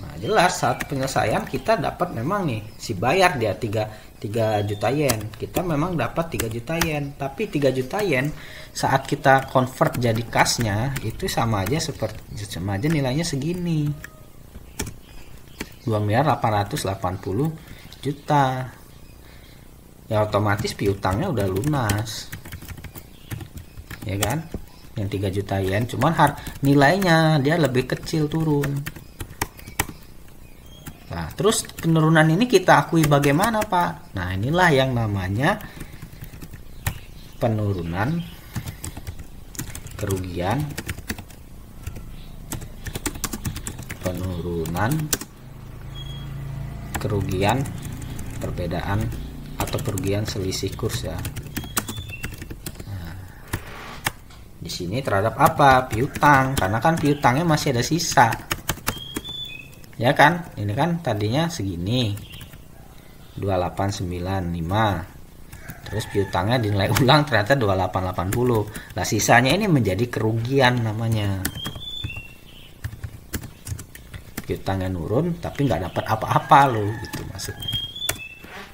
Nah, jelas saat penyelesaian kita dapat memang nih, si bayar dia 3 juta yen. Kita memang dapat 3 juta yen, tapi 3 juta yen saat kita convert jadi kasnya itu sama aja nilainya segini. 2.880 juta. Ya otomatis piutangnya udah lunas. Ya kan? Yang 3 juta yen, cuman nilainya dia lebih kecil turun. Nah, terus penurunan ini kita akui bagaimana, Pak? Nah, inilah yang namanya penurunan kerugian perbedaan atau kerugian selisih kurs ya. Nah, di sini terhadap apa? Piutang, karena kan piutangnya masih ada sisa. Ya kan? Ini kan tadinya segini. 2895. Terus piutangnya dinilai ulang ternyata 2880. Lah sisanya ini menjadi kerugian namanya. Piutangnya nurun tapi nggak dapat apa-apa loh, gitu maksudnya.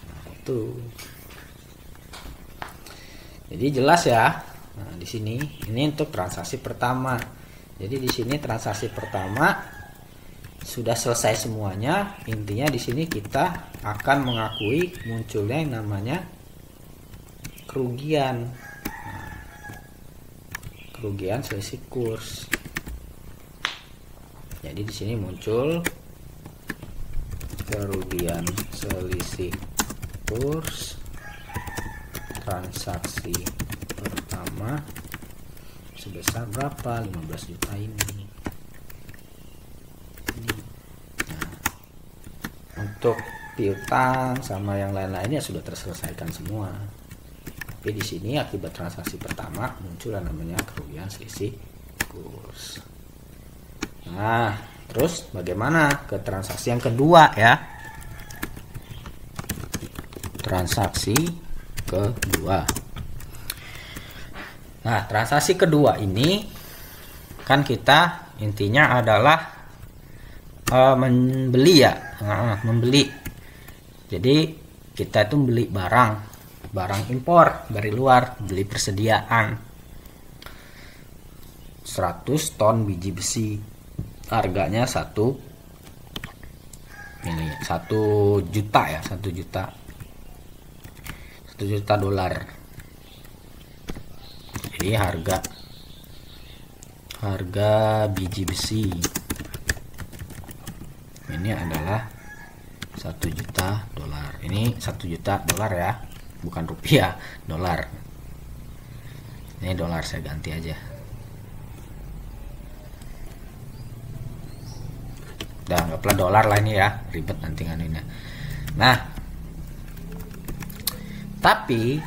Nah, itu. Jadi jelas ya. Nah, di sini ini untuk transaksi pertama. Jadi di sini transaksi pertama sudah selesai semuanya. Intinya di sini kita akan mengakui munculnya yang namanya kerugian. Nah, kerugian selisih kurs. Jadi di sini muncul kerugian selisih kurs transaksi pertama sebesar berapa? 15 juta ini. Nah, untuk piutang sama yang lain-lainnya sudah terselesaikan semua. Tapi di sini akibat transaksi pertama muncul yang namanya kerugian selisih kurs. Nah, terus bagaimana ke transaksi yang kedua ya? Transaksi kedua. Nah, transaksi kedua ini kan kita intinya adalah membeli ya, membeli. Jadi kita itu beli barang impor dari luar, beli persediaan 100 ton biji besi. Harganya 1 juta ya, 1 juta dolar. Jadi harga biji besi ini adalah 1 juta dolar. Ini 1 juta dolar ya, bukan rupiah, dolar. Ini dolar, saya ganti aja. Udah anggaplah dolar lah ini ya, ribet nanti kan ini. Nah, tapi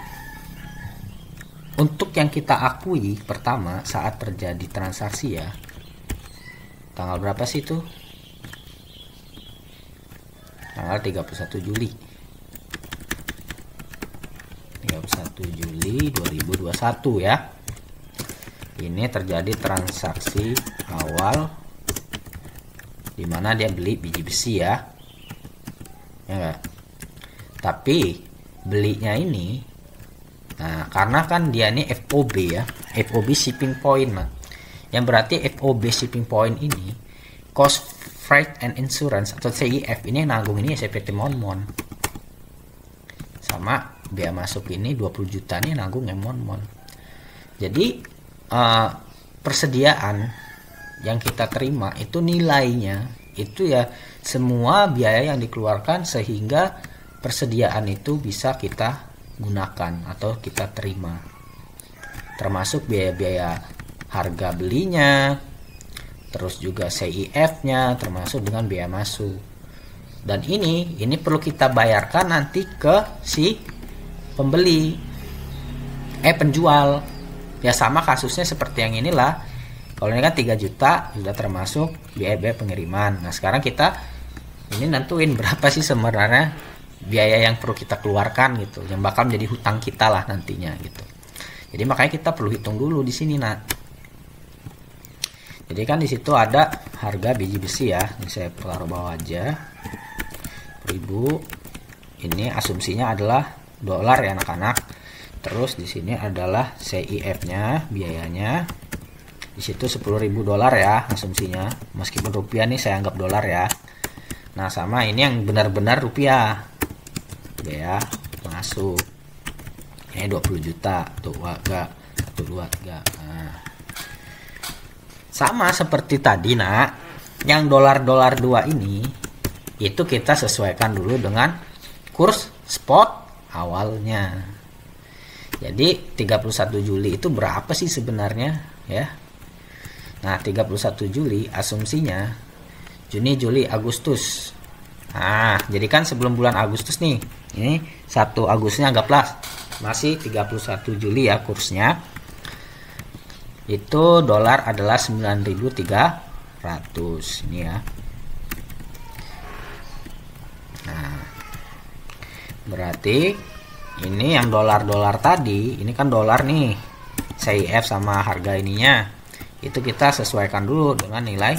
untuk yang kita akui pertama saat terjadi transaksi ya, tanggal berapa sih itu? Tanggal 31 Juli 2021 ya. Ini terjadi transaksi awal dimana dia beli biji besi ya, ya gak? Tapi belinya ini, nah karena kan dia ini FOB ya, FOB shipping point, yang berarti FOB shipping point ini cost freight and insurance atau CIF ini nanggung ini SPT Monmon, sama biaya masuk ini 20 juta nih nanggung yang Monmon. Jadi persediaan yang kita terima itu nilainya itu ya semua biaya yang dikeluarkan sehingga persediaan itu bisa kita gunakan atau kita terima, termasuk biaya-biaya harga belinya, terus juga CIF-nya, termasuk dengan biaya masuk. Dan ini perlu kita bayarkan nanti ke si pembeli, penjual. Ya sama kasusnya seperti yang inilah. Kalau ini kan 3 juta sudah termasuk biaya pengiriman. Nah sekarang kita ini nentuin berapa sih sebenarnya biaya yang perlu kita keluarkan gitu, yang bakal menjadi hutang kita lah nantinya gitu. Jadi makanya kita perlu hitung dulu di sini, nak. Jadi kan di situ ada harga biji besi ya. Ini saya taruh bawah aja. 1000. Ini asumsinya adalah dolar ya anak-anak. Terus di sini adalah CIF-nya, biayanya. Di situ 10.000 dolar ya asumsinya. Meskipun rupiah nih saya anggap dolar ya. Nah, sama ini yang benar-benar rupiah. Biaya masuk. Ini 20 juta. Tuh, warga 1 2 3. Nah. Sama seperti tadi, nak. Yang dolar-dolar 2 ini itu kita sesuaikan dulu dengan kurs spot awalnya. Jadi 31 Juli itu berapa sih sebenarnya ya? Nah, 31 Juli asumsinya Juni, Juli, Agustus. Nah, jadi kan sebelum bulan Agustus nih. Ini 1 Agustusnya anggaplah masih 31 Juli ya kursnya. Itu dolar adalah 9.300 ini ya. Nah, berarti ini yang dolar-dolar tadi, ini kan dolar nih, CIF sama harga ininya, itu kita sesuaikan dulu dengan nilai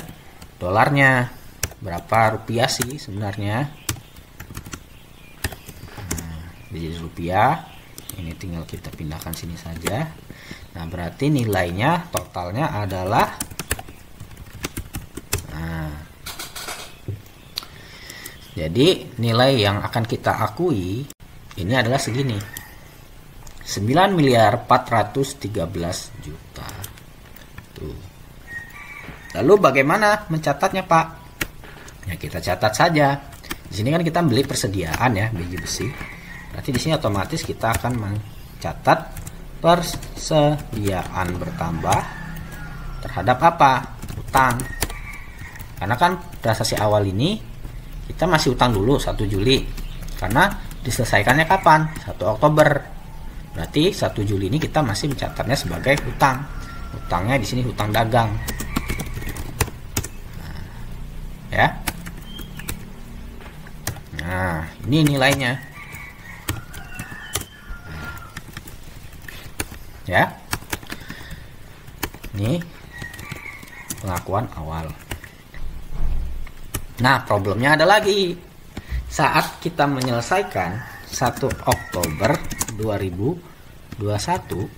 dolarnya. Berapa rupiah sih sebenarnya? Nah, biji rupiah, ini tinggal kita pindahkan sini saja. Nah, berarti nilainya totalnya adalah, nah, jadi nilai yang akan kita akui ini adalah segini, 9.413 juta. Tuh. Lalu bagaimana mencatatnya, Pak? Ya, kita catat saja. Di sini kan kita beli persediaan ya, biji besi. Berarti di sini otomatis kita akan mencatat persediaan bertambah terhadap apa? Utang. Karena kan transaksi awal ini kita masih utang dulu 1 Juli. Karena diselesaikannya kapan? 1 Oktober. Berarti 1 Juli ini kita masih mencatatnya sebagai hutang. Hutangnya di sini hutang dagang. Nah, ya. Nah, ini nilainya. Ya. Ini pengakuan awal. Nah, problemnya ada lagi. Saat kita menyelesaikan 1 Oktober 2021,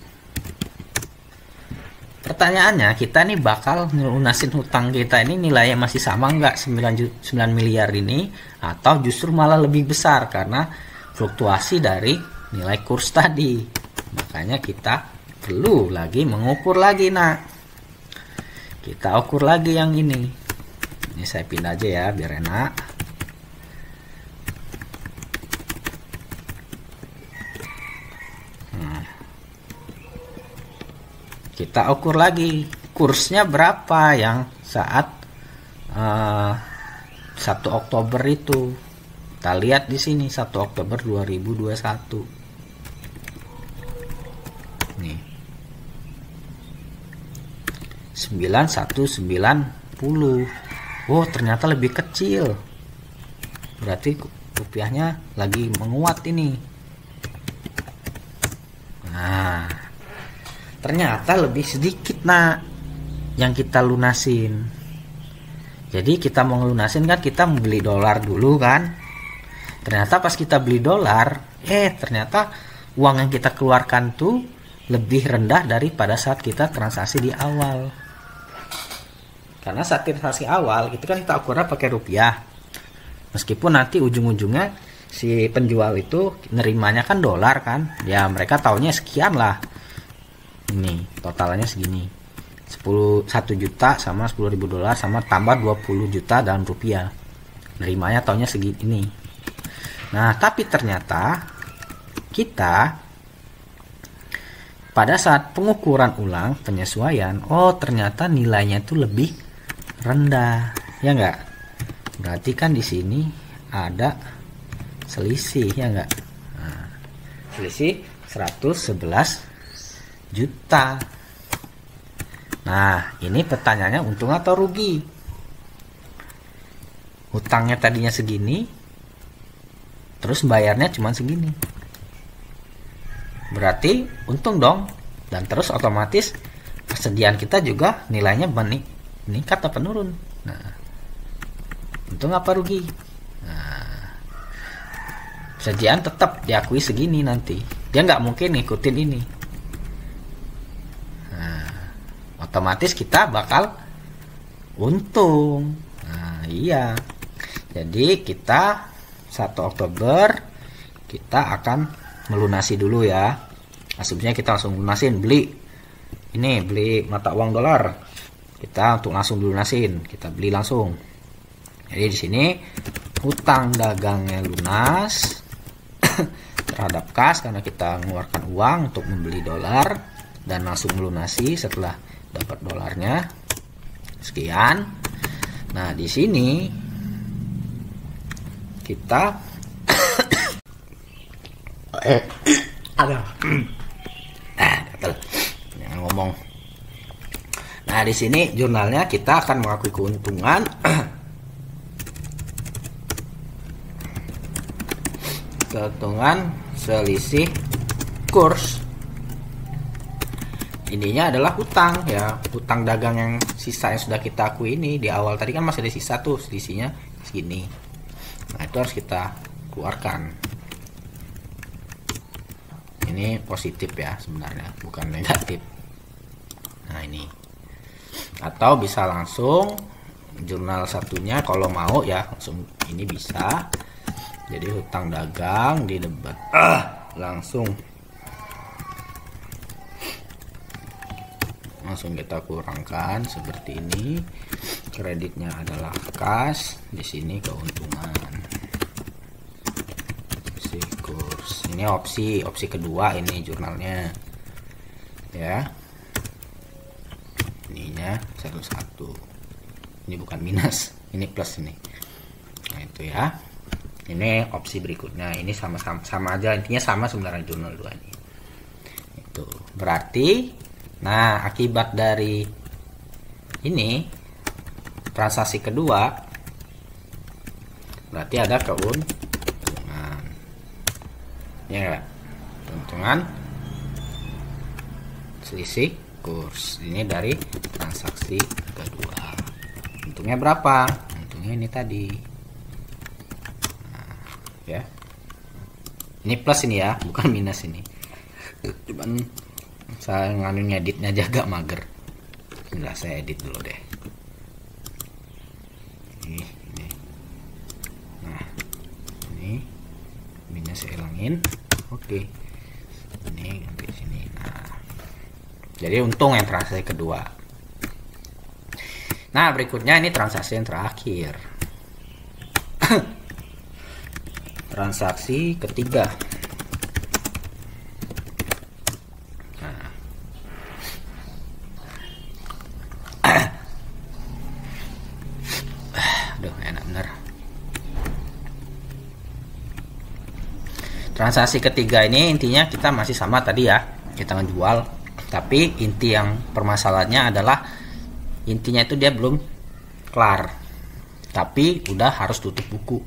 pertanyaannya, kita nih bakal lunasin hutang kita ini nilainya masih sama nggak 9 miliar ini, atau justru malah lebih besar karena fluktuasi dari nilai kurs tadi. Makanya kita perlu lagi mengukur lagi, nah. Kita ukur lagi yang ini. Ini saya pindah aja ya biar enak. Kita ukur lagi kursnya berapa yang saat 1 Oktober itu. Kita lihat di sini 1 Oktober 2021. Nih. 9190. Oh, ternyata lebih kecil. Berarti rupiahnya lagi menguat ini. Nah, ternyata lebih sedikit, nah, yang kita lunasin. Jadi kita mau ngelunasin kan kita membeli dolar dulu kan. Ternyata pas kita beli dolar, ternyata uang yang kita keluarkan tuh lebih rendah daripada saat kita transaksi di awal. Karena saat transaksi awal itu kan kita ukurnya pakai rupiah. Meskipun nanti ujung-ujungnya si penjual itu nerimanya kan dolar kan. Ya mereka taunya sekian lah. Ini totalnya segini. 1 juta sama 10.000 dolar sama tambah 20 juta dalam rupiah. Nerimanya taunya segini. Nah, tapi ternyata kita pada saat pengukuran ulang penyesuaian, ternyata nilainya itu lebih rendah, ya enggak? Berarti kan di sini ada selisih, ya enggak? Nah, selisih 111 juta. Nah, ini pertanyaannya untung atau rugi? hutangnya tadinya segini, terus bayarnya cuma segini. Berarti untung dong. Dan terus otomatis persediaan kita juga nilainya meningkat atau menurun. Nah, untung apa rugi? Nah, persediaan tetap diakui segini nanti. Dia nggak mungkin ngikutin ini. Nah, otomatis kita bakal untung. Nah, iya. Jadi kita 1 Oktober kita akan melunasi dulu ya. Asumsinya kita langsung lunasin, beli mata uang dolar. Kita untuk langsung lunasin, kita beli langsung. Jadi di sini hutang dagangnya lunas terhadap kas karena kita mengeluarkan uang untuk membeli dolar dan langsung melunasi setelah dapat dolarnya. Sekian. Nah, di sini kita jangan ngomong. Nah, di sini jurnalnya kita akan mengakui keuntungan selisih kurs. Ininya adalah hutang ya, hutang dagang yang sisa yang sudah kita akui ini di awal tadi kan masih ada sisa tuh, selisihnya segini. Nah, itu harus kita keluarkan. Ini positif ya sebenarnya, bukan negatif. Nah, ini. Atau bisa langsung jurnal satunya kalau mau ya, langsung ini bisa. Jadi hutang dagang di debat langsung kita kurangkan seperti ini. Kreditnya adalah kas, di sini keuntungan. Kurs. Ini opsi kedua ini jurnalnya. Ya. Ininya 1. Ini bukan minus, ini plus ini. Nah, itu ya. Ini opsi berikutnya. Ini sama aja, intinya sama sebenarnya jurnal 2 ini. Itu. Berarti nah, akibat dari ini transaksi kedua berarti ada keuntungan. Ya, keuntungan selisih kurs. Ini dari transaksi kedua. Untungnya berapa? Untungnya ini tadi. Nah, ya. Ini plus ini ya, bukan minus ini. Cuman saya ngeditnya jaga mager. Enggak, saya edit dulu deh. Ini. Nah, ini minus saya hilangin. Oke. Ini sampai sini. Nah, jadi untung yang transaksi kedua. Nah, berikutnya ini transaksi yang terakhir. Transaksi ketiga. Transaksi ketiga ini intinya kita masih sama tadi ya, kita ngejual, tapi inti yang permasalahannya adalah intinya itu dia belum kelar, tapi udah harus tutup buku.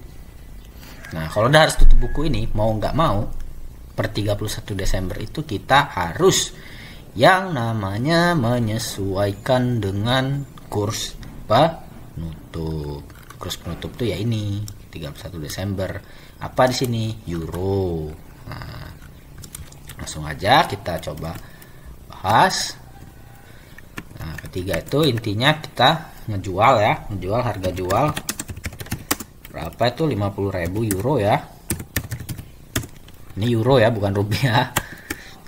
Nah, kalau udah harus tutup buku ini, mau nggak mau per 31 Desember itu kita harus yang namanya menyesuaikan dengan kurs penutup. Kurs penutup tuh ya ini 31 Desember. Apa di sini? Euro. Nah, langsung aja kita coba bahas. Nah, ketiga itu intinya kita ngejual ya, ngejual harga jual berapa itu 50.000 euro ya. Ini euro ya, bukan rupiah.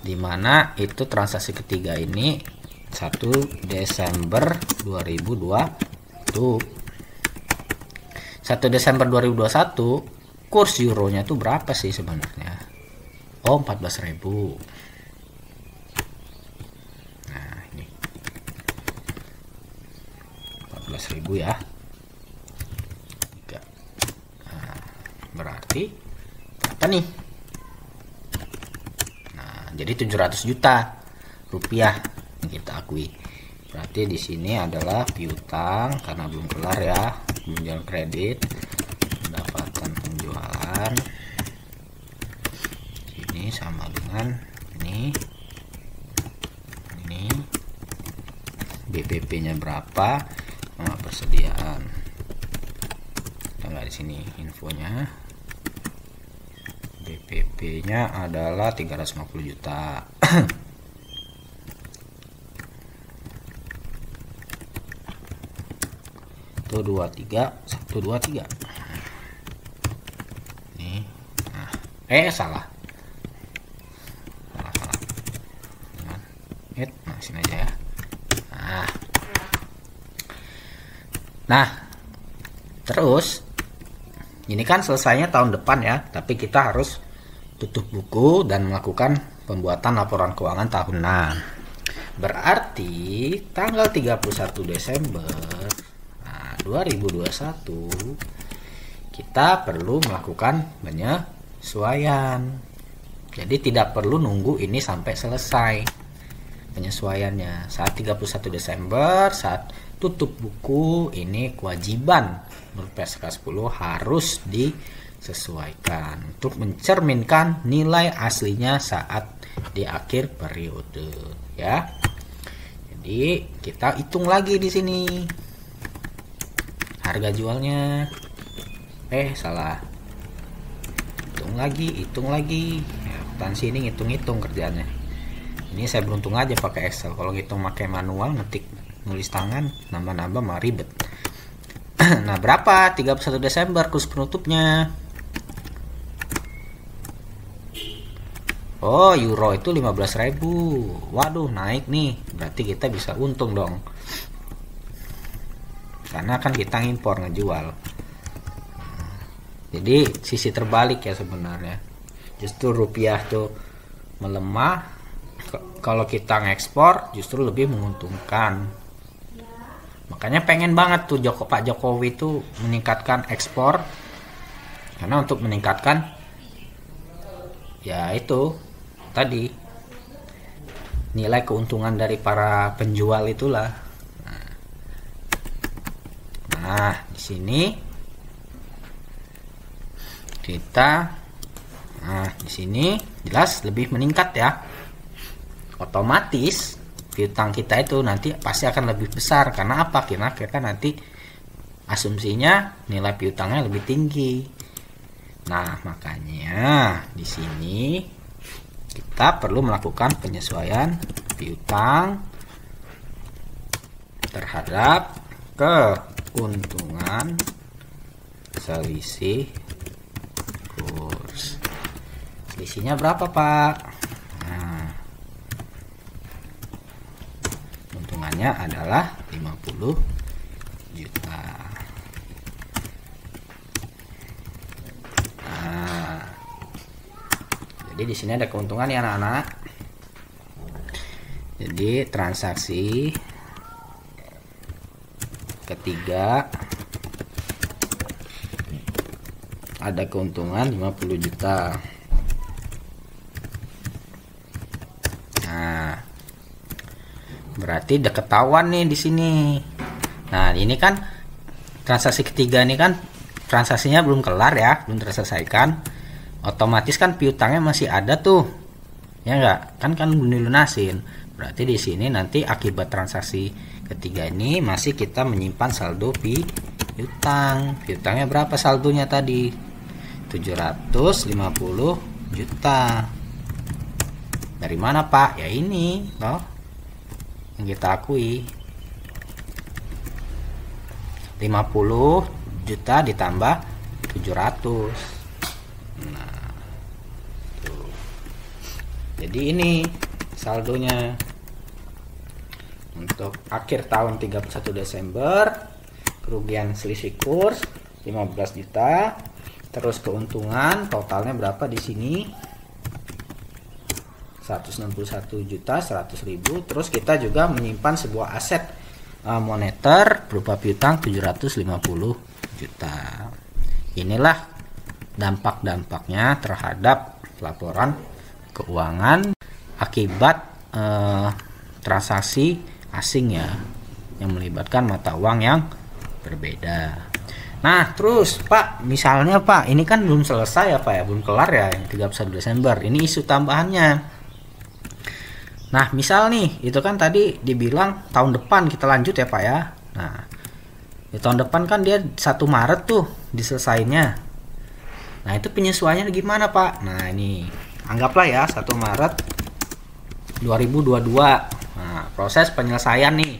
Dimana itu transaksi ketiga ini 1 Desember 2021. 1 Desember 2021 kurs euronya tuh berapa sih sebenarnya? Oh, 14.000. Nah, ini 14.000 ya. Nah, berarti berapa nih? Nah, jadi 700 juta rupiah yang kita akui. Berarti di sini adalah piutang karena belum kelar ya, belum jalan kredit. penjualan ini sama dengan ini BPP nya berapa sama persediaan. Enggak, di sini infonya BPP nya adalah 350 juta. Tuh 23 123 nih. Nah, salah nah sini aja ya. Nah terus ini kan selesainya tahun depan ya, tapi kita harus tutup buku dan melakukan pembuatan laporan keuangan tahunan. Berarti tanggal 31 Desember 2021 kita perlu melakukan penyesuaian. Jadi tidak perlu nunggu ini sampai selesai penyesuaiannya. Saat 31 Desember, saat tutup buku, ini kewajiban menurut PSK 10 harus disesuaikan untuk mencerminkan nilai aslinya saat di akhir periode ya. Jadi kita hitung lagi di sini harga jualnya. Salah. Hitung lagi. Ya, akuntansi ini ngitung-ngitung kerjaannya. Ini saya beruntung aja pakai Excel. Kalau ngitung pakai manual, ngetik, nulis tangan, nambah-nambah mah ribet. Nah, berapa 31 Desember kurs penutupnya? Oh, euro itu 15.000. Waduh, naik nih. Berarti kita bisa untung dong. Karena kan kita ngimpor ngejual. Jadi sisi terbalik ya sebenarnya. Justru rupiah tuh melemah. Kalau kita ngekspor justru lebih menguntungkan. Makanya pengen banget tuh Pak Jokowi tuh meningkatkan ekspor. Karena untuk meningkatkan ya itu tadi nilai keuntungan dari para penjual itulah. Nah, di sini kita di sini jelas lebih meningkat ya. Otomatis piutang kita itu nanti pasti akan lebih besar. Karena apa? Karena kita nanti asumsinya nilai piutangnya lebih tinggi. Nah, makanya di sini kita perlu melakukan penyesuaian piutang terhadap keuntungan selisih kurs. Selisihnya berapa, Pak? Nah, keuntungannya adalah 50 juta. Nah, jadi di sini ada keuntungan ya anak-anak. Jadi transaksi ketiga ada keuntungan 50 juta. Nah, berarti udah ketahuan nih di sini. Nah, ini kan transaksi ketiga ini kan transaksinya belum kelar ya, belum terselesaikan. Otomatis kan piutangnya masih ada tuh. Ya enggak? Kan belum dilunasin. Berarti di sini nanti akibat transaksi ketiga ini masih kita menyimpan saldo piutang. Piutangnya berapa saldonya tadi? 750 juta. Dari mana, Pak? Ya ini, loh. Yang kita akui. 50 juta ditambah 700. Nah, tuh. Jadi ini saldonya untuk akhir tahun 31 Desember, kerugian selisih kurs 15 juta, terus keuntungan totalnya berapa di sini? 161 juta 100.000. Terus kita juga menyimpan sebuah aset moneter berupa piutang 750 juta. Inilah dampak-dampaknya terhadap laporan keuangan akibat transaksi asing ya, yang melibatkan mata uang yang berbeda. Nah, terus Pak, misalnya Pak, ini kan belum selesai ya Pak ya, belum kelar ya yang 31 Desember. Ini isu tambahannya. Nah, misal nih, itu kan tadi dibilang tahun depan kita lanjut ya Pak ya. Nah, di tahun depan kan dia 1 Maret tuh diselesainya. Nah, itu penyesuaiannya gimana Pak? Nah, ini anggaplah ya 1 Maret 2022. Nah, proses penyelesaian nih.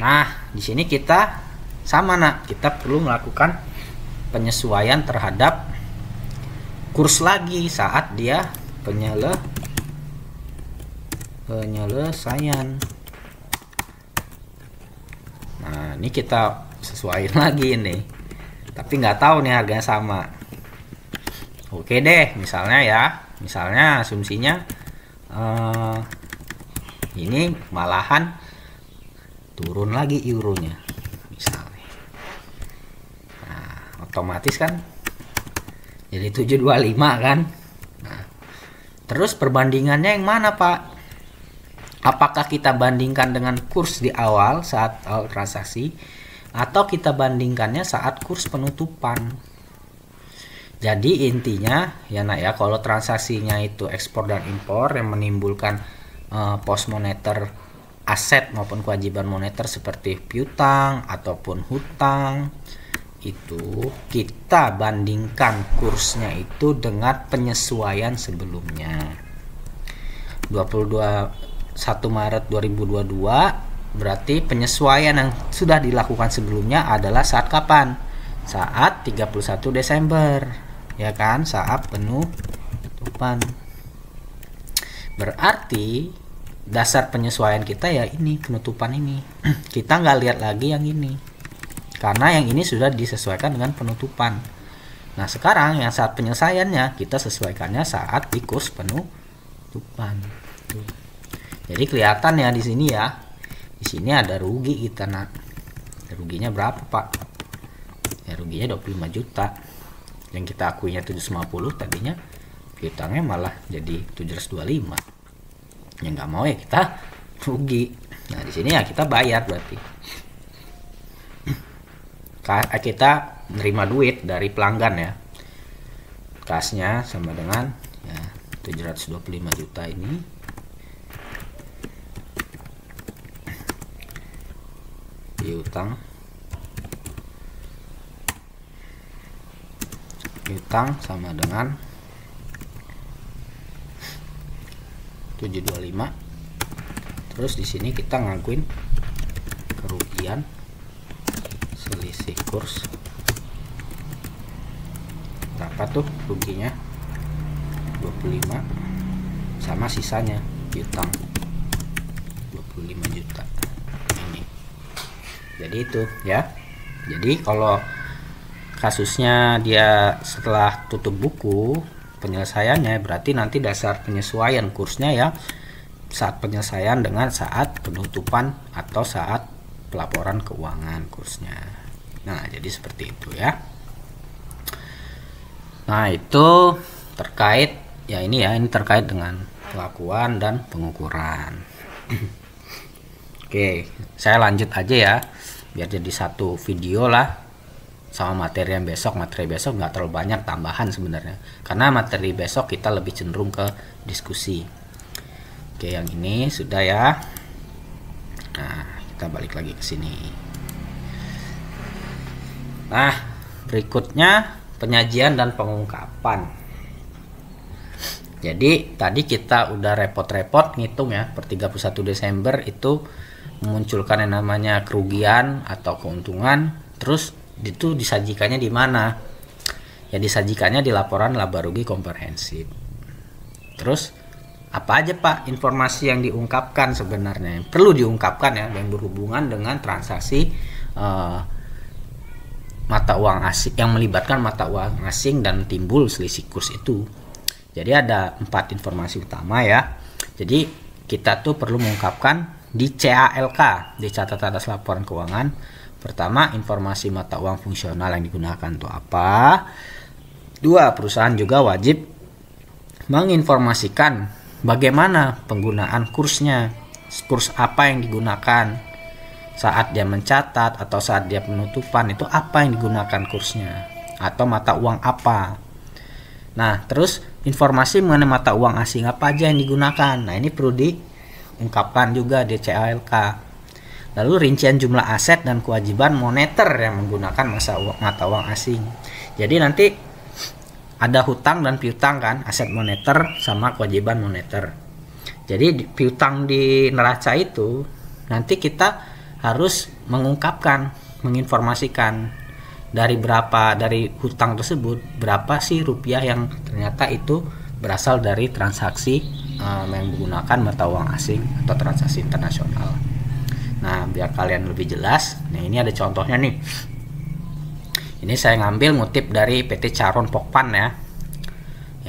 Nah, di sini kita sama kita perlu melakukan penyesuaian terhadap kurs lagi saat dia penyelesaian. Nah, ini kita sesuaiin lagi nih, tapi nggak tahu nih harganya sama. Oke deh, misalnya asumsinya ini malahan turun lagi euronya misalnya. Otomatis kan jadi 725 kan. Nah, terus perbandingannya yang mana Pak? Apakah kita bandingkan dengan kurs di awal saat awal transaksi, atau kita bandingkannya saat kurs penutupan? Jadi intinya ya kalau transaksinya itu ekspor dan impor yang menimbulkan post moneter aset maupun kewajiban moneter seperti piutang ataupun hutang, itu kita bandingkan kursnya itu dengan penyesuaian sebelumnya. 1 Maret 2022 berarti penyesuaian yang sudah dilakukan sebelumnya adalah saat kapan? Saat 31 Desember ya kan, saat penutupan. Berarti dasar penyesuaian kita ya ini penutupan ini. Kita nggak lihat lagi yang ini, karena yang ini sudah disesuaikan dengan penutupan. Nah, sekarang yang saat penyelesaiannya kita sesuaikannya saat di kurs penutupan. Tuh. Jadi kelihatan ya di sini ya. Di sini ada rugi kita Ruginya berapa Pak? Ya ruginya 25 juta. Yang kita akuinya 750, tadinya piutangnya malah jadi 725. Ya nggak mau ya kita rugi. Nah, di sini ya kita bayar berarti. Kita menerima duit dari pelanggan ya, kasnya sama dengan ya 725 juta ini piutang sama dengan 725. Terus di sini kita ngakuin kerugian selisih kurs. Berapa tuh ruginya? 25 sama sisanya piutang 25 juta ini. Jadi itu ya. Jadi kalau kasusnya dia setelah tutup buku penyelesaiannya, berarti nanti dasar penyesuaian kursnya ya saat penyelesaian dengan saat penutupan atau saat pelaporan keuangan kursnya. Nah, jadi seperti itu ya. Nah, itu terkait ya ini terkait dengan pelakuan dan pengukuran. Oke, saya lanjut aja ya biar jadi satu video lah sama materi yang besok. Materi besok nggak terlalu banyak tambahan sebenarnya, karena materi besok kita lebih cenderung ke diskusi. Oke, yang ini sudah ya. Nah, kita balik lagi ke sini. Nah, berikutnya penyajian dan pengungkapan. Jadi tadi kita udah repot-repot ngitung ya, per 31 Desember itu memunculkan yang namanya kerugian atau keuntungan. Terus itu disajikannya di mana? Ya disajikannya di laporan laba rugi komprehensif. Terus apa aja Pak informasi yang diungkapkan sebenarnya? Yang perlu diungkapkan ya, yang berhubungan dengan transaksi mata uang asing, yang melibatkan mata uang asing dan timbul selisih kurs itu. Jadi ada 4 informasi utama ya. Jadi kita tuh perlu mengungkapkan di CALK, di catatan atas laporan keuangan. Pertama, informasi mata uang fungsional yang digunakan untuk apa. 2, perusahaan juga wajib menginformasikan bagaimana penggunaan kursnya, kurs apa yang digunakan, saat dia mencatat atau saat dia penutupan itu apa yang digunakan kursnya atau mata uang apa. Nah, terus informasi mengenai mata uang asing apa aja yang digunakan. Nah, ini perlu diungkapkan juga di CALK. Lalu rincian jumlah aset dan kewajiban moneter yang menggunakan mata uang asing. Jadi nanti ada hutang dan piutang kan, aset moneter sama kewajiban moneter. Jadi piutang di neraca itu nanti kita harus mengungkapkan, menginformasikan dari hutang tersebut berapa sih rupiah yang ternyata itu berasal dari transaksi yang menggunakan mata uang asing atau transaksi internasional. Nah, biar kalian lebih jelas, nah ini ada contohnya nih. Ini saya ngambil ngutip dari PT Charon Pokpan ya,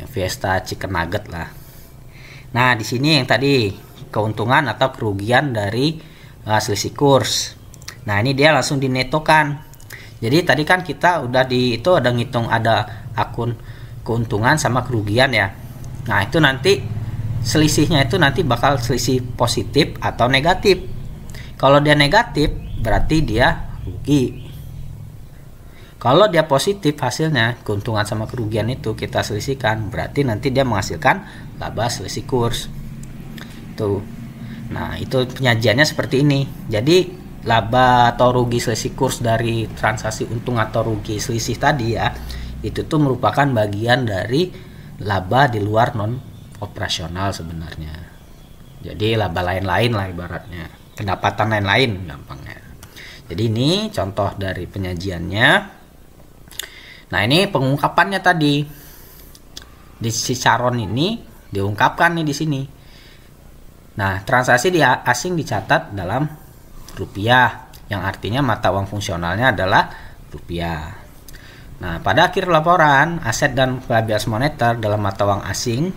Fiesta Chicken Nugget lah. Nah, di sini yang tadi keuntungan atau kerugian dari selisih kurs. Nah, ini dia langsung dinetokan. Jadi tadi kan kita udah itu ada ngitung, ada akun keuntungan sama kerugian ya. Nah, itu nanti selisihnya itu nanti bakal selisih positif atau negatif. Kalau dia negatif berarti dia rugi. Kalau dia positif hasilnya, keuntungan sama kerugian itu kita selisihkan, berarti nanti dia menghasilkan laba selisih kurs. Tuh. Nah, itu penyajiannya seperti ini. Jadi laba atau rugi selisih kurs dari transaksi untung atau rugi selisih tadi ya, itu tuh merupakan bagian dari laba di luar non operasional sebenarnya. Jadi laba lain-lain lah ibaratnya, pendapatan lain-lain gampangnya. Jadi ini contoh dari penyajiannya. Nah, ini pengungkapannya tadi di si Charon ini diungkapkan nih di sini. Nah, transaksi asing dicatat dalam rupiah, yang artinya mata uang fungsionalnya adalah rupiah. Nah, pada akhir laporan, aset dan liabilitas moneter dalam mata uang asing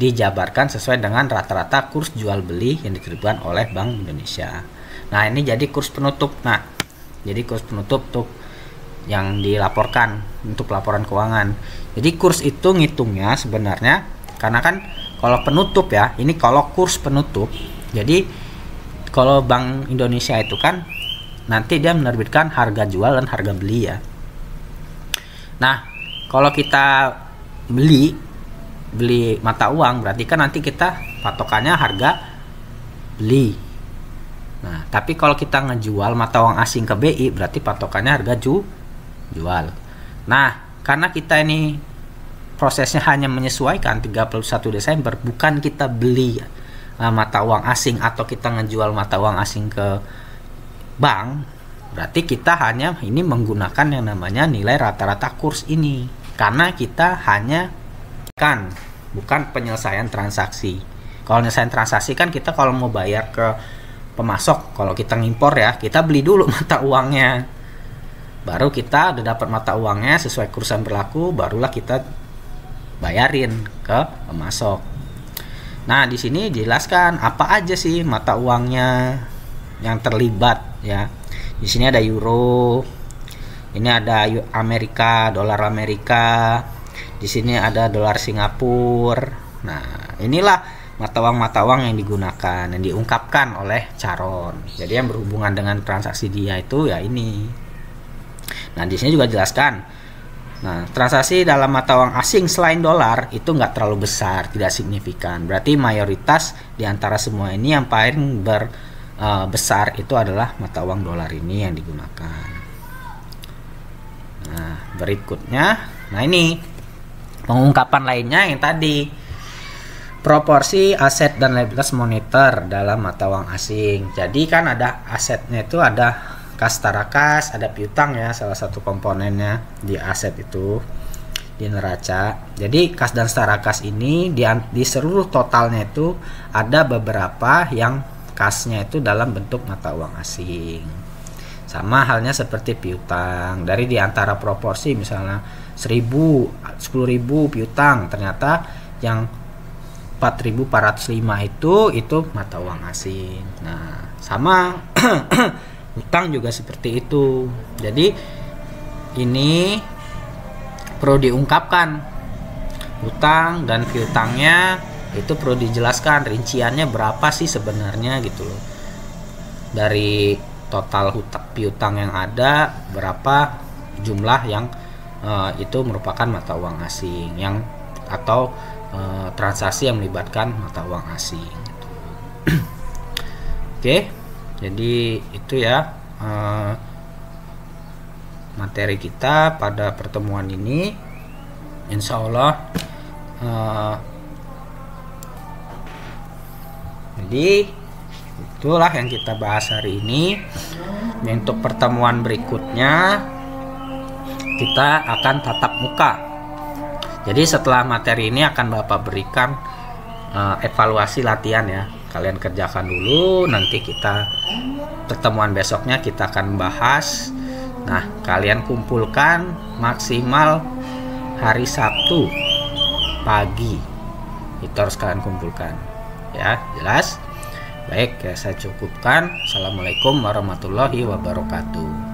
dijabarkan sesuai dengan rata-rata kurs jual beli yang diterapkan oleh Bank Indonesia. Nah, ini jadi kurs penutup. Nah, jadi kurs penutup tuh yang dilaporkan untuk laporan keuangan. Jadi kurs itu ngitungnya sebenarnya karena kan kalau penutup ya, ini kalau kurs penutup. Jadi kalau Bank Indonesia itu kan nanti dia menerbitkan harga jual dan harga beli ya. Nah, kalau kita beli mata uang berarti kan nanti kita patokannya harga beli. Nah, tapi kalau kita ngejual mata uang asing ke BI berarti patokannya harga jual. Nah, karena kita ini prosesnya hanya menyesuaikan 31 Desember, bukan kita beli mata uang asing atau kita ngejual mata uang asing ke bank, berarti kita hanya ini menggunakan yang namanya nilai rata-rata kurs ini, karena kita hanya bukan penyelesaian transaksi. Kalau penyelesaian transaksi kan kita kalau mau bayar ke pemasok, kalau kita ngimpor ya, kita beli dulu mata uangnya, baru kita udah dapat mata uangnya sesuai kurs yang berlaku, barulah kita bayarin ke pemasok. Nah, di sini dijelaskan apa aja sih mata uangnya yang terlibat ya. Di sini ada euro, ini ada Amerika, dolar Amerika, di sini ada dolar Singapura. Nah, inilah mata uang yang digunakan, yang diungkapkan oleh Charon. Jadi yang berhubungan dengan transaksi dia itu ya ini. Nah, di sini juga jelaskan. Nah, transaksi dalam mata uang asing selain dolar itu nggak terlalu besar, tidak signifikan. Berarti mayoritas di antara semua ini yang paling besar itu adalah mata uang dolar ini yang digunakan. Nah, berikutnya, nah ini pengungkapan lainnya yang tadi proporsi aset dan liabilitas moneter dalam mata uang asing. Jadi kan ada asetnya itu ada kas setara kas, ada piutang ya, salah satu komponennya di aset itu di neraca. Jadi kas dan setara kas ini di seluruh totalnya itu ada beberapa yang kasnya itu dalam bentuk mata uang asing. Sama halnya seperti piutang. Dari di antara proporsi misalnya 10.000 piutang, ternyata yang 4.405 itu mata uang asing. Nah, sama utang juga seperti itu. Jadi ini perlu diungkapkan, utang dan piutangnya itu perlu dijelaskan rinciannya berapa sih sebenarnya gitu loh. Dari total piutang yang ada, berapa jumlah yang itu merupakan mata uang asing yang atau transaksi yang melibatkan mata uang asing gitu. Oke, jadi itu ya materi kita pada pertemuan ini. Insya Allah jadi itulah yang kita bahas hari ini. Untuk pertemuan berikutnya kita akan tatap muka. Jadi setelah materi ini akan Bapak berikan evaluasi latihan ya. Kalian kerjakan dulu, nanti kita pertemuan besoknya kita akan bahas. Nah, kalian kumpulkan maksimal hari Sabtu pagi. Itu harus kalian kumpulkan. Ya, jelas? Baik, ya saya cukupkan. Assalamualaikum warahmatullahi wabarakatuh.